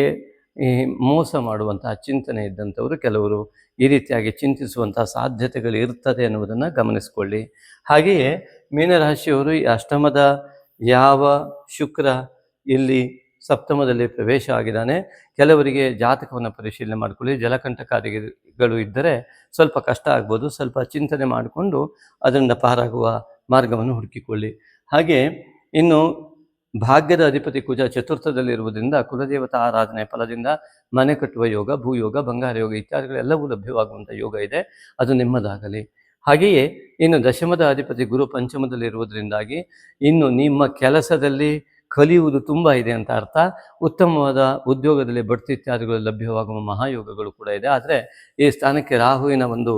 ಈ ಮೋಸ ಮಾಡುವಂತಹ ಚಿಂತನೆ ಇದ್ದಂಥವರು ಕೆಲವರು ಈ ರೀತಿಯಾಗಿ ಚಿಂತಿಸುವಂಥ ಸಾಧ್ಯತೆಗಳು ಇರ್ತದೆ ಅನ್ನುವುದನ್ನು ಗಮನಿಸಿಕೊಳ್ಳಿ. ಹಾಗೆಯೇ ಮೀನರಾಶಿಯವರು ಈ ಅಷ್ಟಮದ ಯಾವ ಶುಕ್ರ ಇಲ್ಲಿ ಸಪ್ತಮದಲ್ಲಿ ಪ್ರವೇಶ ಆಗಿದ್ದಾನೆ, ಕೆಲವರಿಗೆ ಜಾತಕವನ್ನು ಪರಿಶೀಲನೆ ಮಾಡಿಕೊಳ್ಳಿ. ಜಲಕಂಟಕಾದಿಗಳು ಇದ್ದರೆ ಸ್ವಲ್ಪ ಕಷ್ಟ ಆಗ್ಬೋದು, ಸ್ವಲ್ಪ ಚಿಂತನೆ ಮಾಡಿಕೊಂಡು ಅದರಿಂದ ಪಾರಾಗುವ ಮಾರ್ಗವನ್ನು ಹುಡುಕಿಕೊಳ್ಳಿ. ಹಾಗೆ ಇನ್ನು ಭಾಗ್ಯದ ಅಧಿಪತಿ ಕುಜ ಚತುರ್ಥದಲ್ಲಿರುವುದರಿಂದ ಕುಲದೇವತಾ ಆರಾಧನೆ ಫಲದಿಂದ ಮನೆ ಕಟ್ಟುವ ಯೋಗ, ಭೂಯೋಗ, ಬಂಗಾರ ಯೋಗ ಇತ್ಯಾದಿಗಳೆಲ್ಲವೂ ಲಭ್ಯವಾಗುವಂಥ ಯೋಗ ಇದೆ, ಅದು ನಿಮ್ಮದಾಗಲಿ. ಹಾಗೆಯೇ ಇನ್ನು ದಶಮದ ಅಧಿಪತಿ ಗುರು ಪಂಚಮದಲ್ಲಿರುವುದರಿಂದಾಗಿ ಇನ್ನು ನಿಮ್ಮ ಕೆಲಸದಲ್ಲಿ ಕಲಿಯುವುದು ತುಂಬ ಇದೆ ಅಂತ ಅರ್ಥ. ಉತ್ತಮವಾದ ಉದ್ಯೋಗದಲ್ಲಿ ಬಡ್ತಿ ಇತ್ಯಾದಿಗಳು ಲಭ್ಯವಾಗುವ ಮಹಾಯೋಗಗಳು ಕೂಡ ಇದೆ. ಆದರೆ ಈ ಸ್ಥಾನಕ್ಕೆ ರಾಹುವಿನ ಒಂದು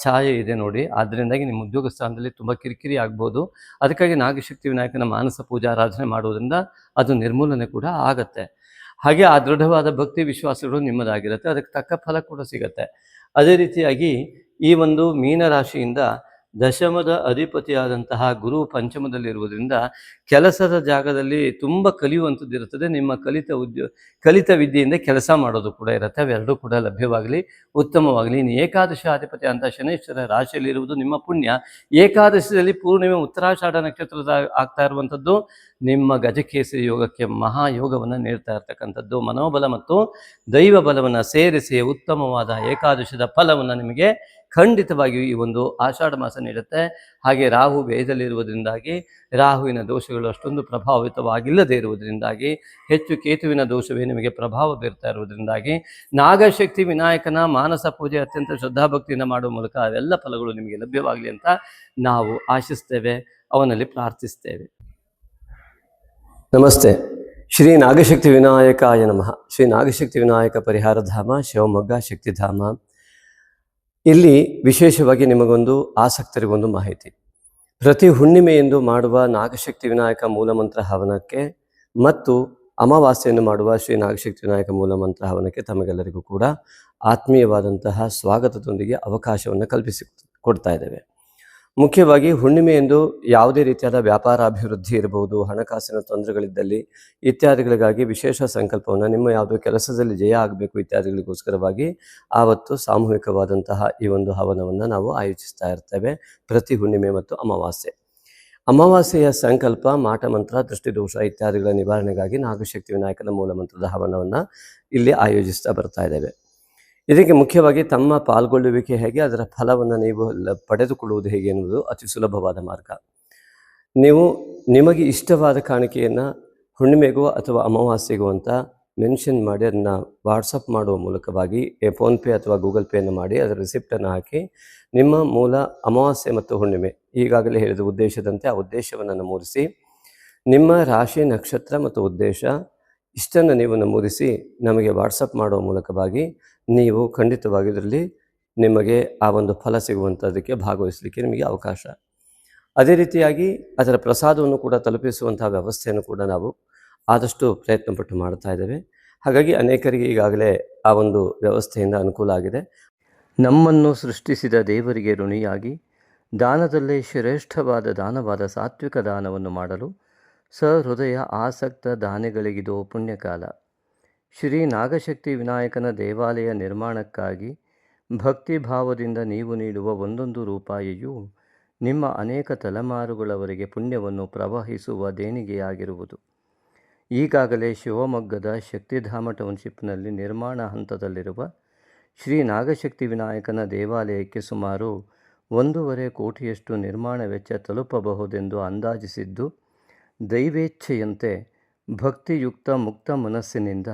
ಛಾಯೆ ಇದೆ ನೋಡಿ, ಆದ್ದರಿಂದಾಗಿ ನಿಮ್ಮ ಉದ್ಯೋಗ ಸ್ಥಾನದಲ್ಲಿ ತುಂಬ ಕಿರಿಕಿರಿ ಆಗ್ಬೋದು. ಅದಕ್ಕಾಗಿ ನಾಗಶಕ್ತಿ ವಿನಾಯಕನ ಮಾನಸ ಪೂಜಾರಾಧನೆ ಮಾಡುವುದರಿಂದ ಅದು ನಿರ್ಮೂಲನೆ ಕೂಡ ಆಗತ್ತೆ. ಹಾಗೆ ಆ ದೃಢವಾದ ಭಕ್ತಿ ವಿಶ್ವಾಸಗಳು ನಿಮ್ಮದಾಗಿರುತ್ತೆ, ಅದಕ್ಕೆ ತಕ್ಕ ಫಲ ಕೂಡ ಸಿಗತ್ತೆ. ಅದೇ ರೀತಿಯಾಗಿ ಈ ಒಂದು ಮೀನರಾಶಿಯಿಂದ ದಶಮದ ಅಧಿಪತಿಯಾದಂತಹ ಗುರು ಪಂಚಮದಲ್ಲಿರುವುದರಿಂದ ಕೆಲಸದ ಜಾಗದಲ್ಲಿ ತುಂಬ ಕಲಿಯುವಂಥದ್ದು ಇರುತ್ತದೆ. ನಿಮ್ಮ ಕಲಿತ ವಿದ್ಯೆಯಿಂದ ಕೆಲಸ ಮಾಡೋದು ಕೂಡ ಇರುತ್ತೆ. ಅವೆರಡೂ ಕೂಡ ಲಭ್ಯವಾಗಲಿ, ಉತ್ತಮವಾಗಲಿ. ಇನ್ನು ಏಕಾದಶಿ ಅಧಿಪತಿ ಅಂತ ಶನೇಶ್ವರ ರಾಶಿಯಲ್ಲಿರುವುದು ನಿಮ್ಮ ಪುಣ್ಯ. ಏಕಾದಶಿಯಲ್ಲಿ ಪೂರ್ಣಿಮೆ ಉತ್ತರಾಷಾಢ ನಕ್ಷತ್ರದ ಆಗ್ತಾ ಇರುವಂಥದ್ದು ನಿಮ್ಮ ಗಜಕೇಸರಿ ಯೋಗಕ್ಕೆ ಮಹಾಯೋಗವನ್ನು ನೀಡ್ತಾ ಇರ್ತಕ್ಕಂಥದ್ದು. ಮನೋಬಲ ಮತ್ತು ದೈವ ಬಲವನ್ನು ಸೇರಿಸಿ ಉತ್ತಮವಾದ ಏಕಾದಶದ ಫಲವನ್ನು ನಿಮಗೆ ಖಂಡಿತವಾಗಿಯೂ ಈ ಒಂದು ಆಷಾಢ ಮಾಸ ನೀಡುತ್ತೆ. ಹಾಗೆ ರಾಹು ವ್ಯಯದಲ್ಲಿರುವುದರಿಂದಾಗಿ ರಾಹುವಿನ ದೋಷಗಳು ಅಷ್ಟೊಂದು ಪ್ರಭಾವಿತವಾಗಿಲ್ಲದೆ ಇರುವುದರಿಂದಾಗಿ ಹೆಚ್ಚು ಕೇತುವಿನ ದೋಷವೇ ನಿಮಗೆ ಪ್ರಭಾವ ಬೀರ್ತಾ ಇರುವುದರಿಂದಾಗಿ ನಾಗಶಕ್ತಿ ವಿನಾಯಕನ ಮಾನಸ ಪೂಜೆ ಅತ್ಯಂತ ಶ್ರದ್ಧಾಭಕ್ತಿಯಿಂದ ಮಾಡುವ ಮೂಲಕ ಅವೆಲ್ಲ ಫಲಗಳು ನಿಮಗೆ ಲಭ್ಯವಾಗಲಿ ಅಂತ ನಾವು ಆಶಿಸ್ತೇವೆ, ಅವನಲ್ಲಿ ಪ್ರಾರ್ಥಿಸ್ತೇವೆ. ನಮಸ್ತೆ. ಶ್ರೀ ನಾಗಶಕ್ತಿ ವಿನಾಯಕಾಯ ನಮಃ. ಶ್ರೀ ನಾಗಶಕ್ತಿ ವಿನಾಯಕ ಪರಿಹಾರಧಾಮ ಶಿವಮೊಗ್ಗ ಶಕ್ತಿಧಾಮ. ಇಲ್ಲಿ ವಿಶೇಷವಾಗಿ ನಿಮಗೊಂದು ಆಸಕ್ತರಿಗೊಂದು ಮಾಹಿತಿ. ಪ್ರತಿ ಹುಣ್ಣಿಮೆಯೆಂದು ಮಾಡುವ ನಾಗಶಕ್ತಿ ವಿನಾಯಕ ಮೂಲಮಂತ್ರ ಹವನಕ್ಕೆ ಮತ್ತು ಅಮಾವಾಸ್ಯೆಯನ್ನು ಮಾಡುವ ಶ್ರೀ ನಾಗಶಕ್ತಿ ವಿನಾಯಕ ಮೂಲಮಂತ್ರ ಹವನಕ್ಕೆ ತಮಗೆಲ್ಲರಿಗೂ ಕೂಡ ಆತ್ಮೀಯವಾದಂತಹ ಸ್ವಾಗತದೊಂದಿಗೆ ಅವಕಾಶವನ್ನು ಕೊಡ್ತಾ ಇದ್ದೇವೆ. ಮುಖ್ಯವಾಗಿ ಹುಣ್ಣಿಮೆಯಂದು ಯಾವುದೇ ರೀತಿಯಾದ ವ್ಯಾಪಾರ ಅಭಿವೃದ್ಧಿ ಇರಬಹುದು, ಹಣಕಾಸಿನ ತೊಂದರೆಗಳಿದ್ದಲ್ಲಿ ಇತ್ಯಾದಿಗಳಿಗಾಗಿ ವಿಶೇಷ ಸಂಕಲ್ಪವನ್ನು, ನಿಮ್ಮ ಯಾವುದೋ ಕೆಲಸದಲ್ಲಿ ಜಯ ಆಗಬೇಕು ಇತ್ಯಾದಿಗಳಿಗೋಸ್ಕರವಾಗಿ ಆವತ್ತು ಸಾಮೂಹಿಕವಾದಂತಹ ಈ ಒಂದು ಹವನವನ್ನು ನಾವು ಆಯೋಜಿಸ್ತಾ ಇರ್ತೇವೆ ಪ್ರತಿ ಹುಣ್ಣಿಮೆ ಮತ್ತು ಅಮಾವಾಸ್ಯೆ. ಅಮಾವಾಸ್ಯೆಯ ಸಂಕಲ್ಪ, ಮಾಟ ಮಂತ್ರ, ದೃಷ್ಟಿದೋಷ ಇತ್ಯಾದಿಗಳ ನಿವಾರಣೆಗಾಗಿ ನಾಗಶಕ್ತಿ ವಿನಾಯಕನ ಮೂಲ ಮಂತ್ರದ ಹವನವನ್ನು ಇಲ್ಲಿ ಆಯೋಜಿಸ್ತಾ ಬರ್ತಾ ಇದ್ದೇವೆ. ಇದಕ್ಕೆ ಮುಖ್ಯವಾಗಿ ತಮ್ಮ ಪಾಲ್ಗೊಳ್ಳುವಿಕೆ ಹೇಗೆ, ಅದರ ಫಲವನ್ನು ನೀವು ಪಡೆದುಕೊಳ್ಳುವುದು ಹೇಗೆ ಎನ್ನುವುದು ಅತಿ ಸುಲಭವಾದ ಮಾರ್ಗ. ನೀವು ನಿಮಗೆ ಇಷ್ಟವಾದ ಕಾಣಿಕೆಯನ್ನು ಹುಣ್ಣಿಮೆಗೋ ಅಥವಾ ಅಮಾವಾಸ್ಯೆಗೋ ಅಂತ ಮೆನ್ಷನ್ ಮಾಡಿ ಅದನ್ನು ವಾಟ್ಸಪ್ ಮಾಡುವ ಮೂಲಕವಾಗಿ ಫೋನ್ಪೇ ಅಥವಾ ಗೂಗಲ್ ಪೇಯನ್ನು ಮಾಡಿ ಅದರ ರಿಸಿಪ್ಟನ್ನು ಹಾಕಿ ನಿಮ್ಮ ಮೂಲ ಅಮಾವಾಸ್ಯೆ ಮತ್ತು ಹುಣ್ಣಿಮೆ ಈಗಾಗಲೇ ಹೇಳಿದ ಉದ್ದೇಶದಂತೆ ಆ ಉದ್ದೇಶವನ್ನು ನಮೂದಿಸಿ, ನಿಮ್ಮ ರಾಶಿ, ನಕ್ಷತ್ರ ಮತ್ತು ಉದ್ದೇಶ ಇಷ್ಟನ್ನು ನೀವು ನಮೂದಿಸಿ ನಮಗೆ ವಾಟ್ಸಪ್ ಮಾಡುವ ಮೂಲಕವಾಗಿ ನೀವು ಖಂಡಿತವಾಗಿ ಇದರಲ್ಲಿ ನಿಮಗೆ ಆ ಒಂದು ಫಲ ಸಿಗುವಂಥದ್ದಕ್ಕೆ ಭಾಗವಹಿಸಲಿಕ್ಕೆ ನಿಮಗೆ ಅವಕಾಶ. ಅದೇ ರೀತಿಯಾಗಿ ಅದರ ಪ್ರಸಾದವನ್ನು ಕೂಡ ತಲುಪಿಸುವಂತಹ ವ್ಯವಸ್ಥೆಯನ್ನು ಕೂಡ ನಾವು ಆದಷ್ಟು ಪ್ರಯತ್ನಪಟ್ಟು ಮಾಡ್ತಾ ಇದ್ದೇವೆ. ಹಾಗಾಗಿ ಅನೇಕರಿಗೆ ಈಗಾಗಲೇ ಆ ಒಂದು ವ್ಯವಸ್ಥೆಯಿಂದ ಅನುಕೂಲ ಆಗಿದೆ. ನಮ್ಮನ್ನು ಸೃಷ್ಟಿಸಿದ ದೇವರಿಗೆ ಋಣಿಯಾಗಿ ದಾನದಲ್ಲೇ ಶ್ರೇಷ್ಠವಾದ ದಾನವಾದ ಸಾತ್ವಿಕ ದಾನವನ್ನು ಮಾಡಲು ಸಹೃದಯ ಆಸಕ್ತ ದಾನಿಗಳಿಗಿದೋ ಪುಣ್ಯಕಾಲ. ಶ್ರೀ ನಾಗಶಕ್ತಿ ವಿನಾಯಕನ ದೇವಾಲಯ ನಿರ್ಮಾಣಕ್ಕಾಗಿ ಭಕ್ತಿ ಭಾವದಿಂದ ನೀವು ನೀಡುವ ಒಂದೊಂದು ರೂಪಾಯಿಯೂ ನಿಮ್ಮ ಅನೇಕ ತಲೆಮಾರುಗಳವರೆಗೆ ಪುಣ್ಯವನ್ನು ಪ್ರವಹಿಸುವ ದೇಣಿಗೆಯಾಗಿರುವುದು. ಈಗಾಗಲೇ ಶಿವಮೊಗ್ಗದ ಶಕ್ತಿಧಾಮ ಟೌನ್ಶಿಪ್ನಲ್ಲಿ ನಿರ್ಮಾಣ ಹಂತದಲ್ಲಿರುವ ಶ್ರೀ ನಾಗಶಕ್ತಿ ವಿನಾಯಕನ ದೇವಾಲಯಕ್ಕೆ ಸುಮಾರು 1.5 ಕೋಟಿಯಷ್ಟು ನಿರ್ಮಾಣ ವೆಚ್ಚ ತಲುಪಬಹುದೆಂದು ಅಂದಾಜಿಸಿದ್ದು, ದೈವೇಚ್ಛೆಯಂತೆ ಭಕ್ತಿಯುಕ್ತ ಮುಕ್ತ ಮನಸ್ಸಿನಿಂದ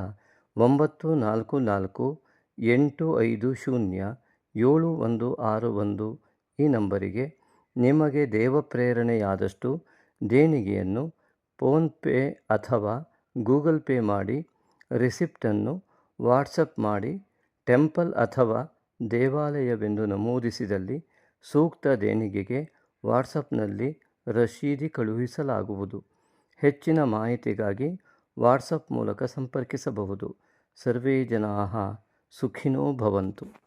9448507161 ಈ ನಂಬರಿಗೆ ನಿಮಗೆ ದೇವಪ್ರೇರಣೆಯಾದಷ್ಟು ದೇಣಿಗೆಯನ್ನು ಫೋನ್ಪೇ ಅಥವಾ ಗೂಗಲ್ ಪೇ ಮಾಡಿ ರಿಸಿಪ್ಟನ್ನು ವಾಟ್ಸಪ್ ಮಾಡಿ ಟೆಂಪಲ್ ಅಥವಾ ದೇವಾಲಯವೆಂದು ನಮೂದಿಸಿದಲ್ಲಿ ಸೂಕ್ತ ದೇಣಿಗೆಗೆ ವಾಟ್ಸಪ್ನಲ್ಲಿ ರಶೀದಿ ಕಳುಹಿಸಲಾಗುವುದು. ಹೆಚ್ಚಿನ ಮಾಹಿತಿಗಾಗಿ ವಾಟ್ಸಪ್ ಮೂಲಕ ಸಂಪರ್ಕಿಸಬಹುದು. ಸರ್ವೇ ಜನಾಃ ಸುಖಿನೋ ಭವಂತು.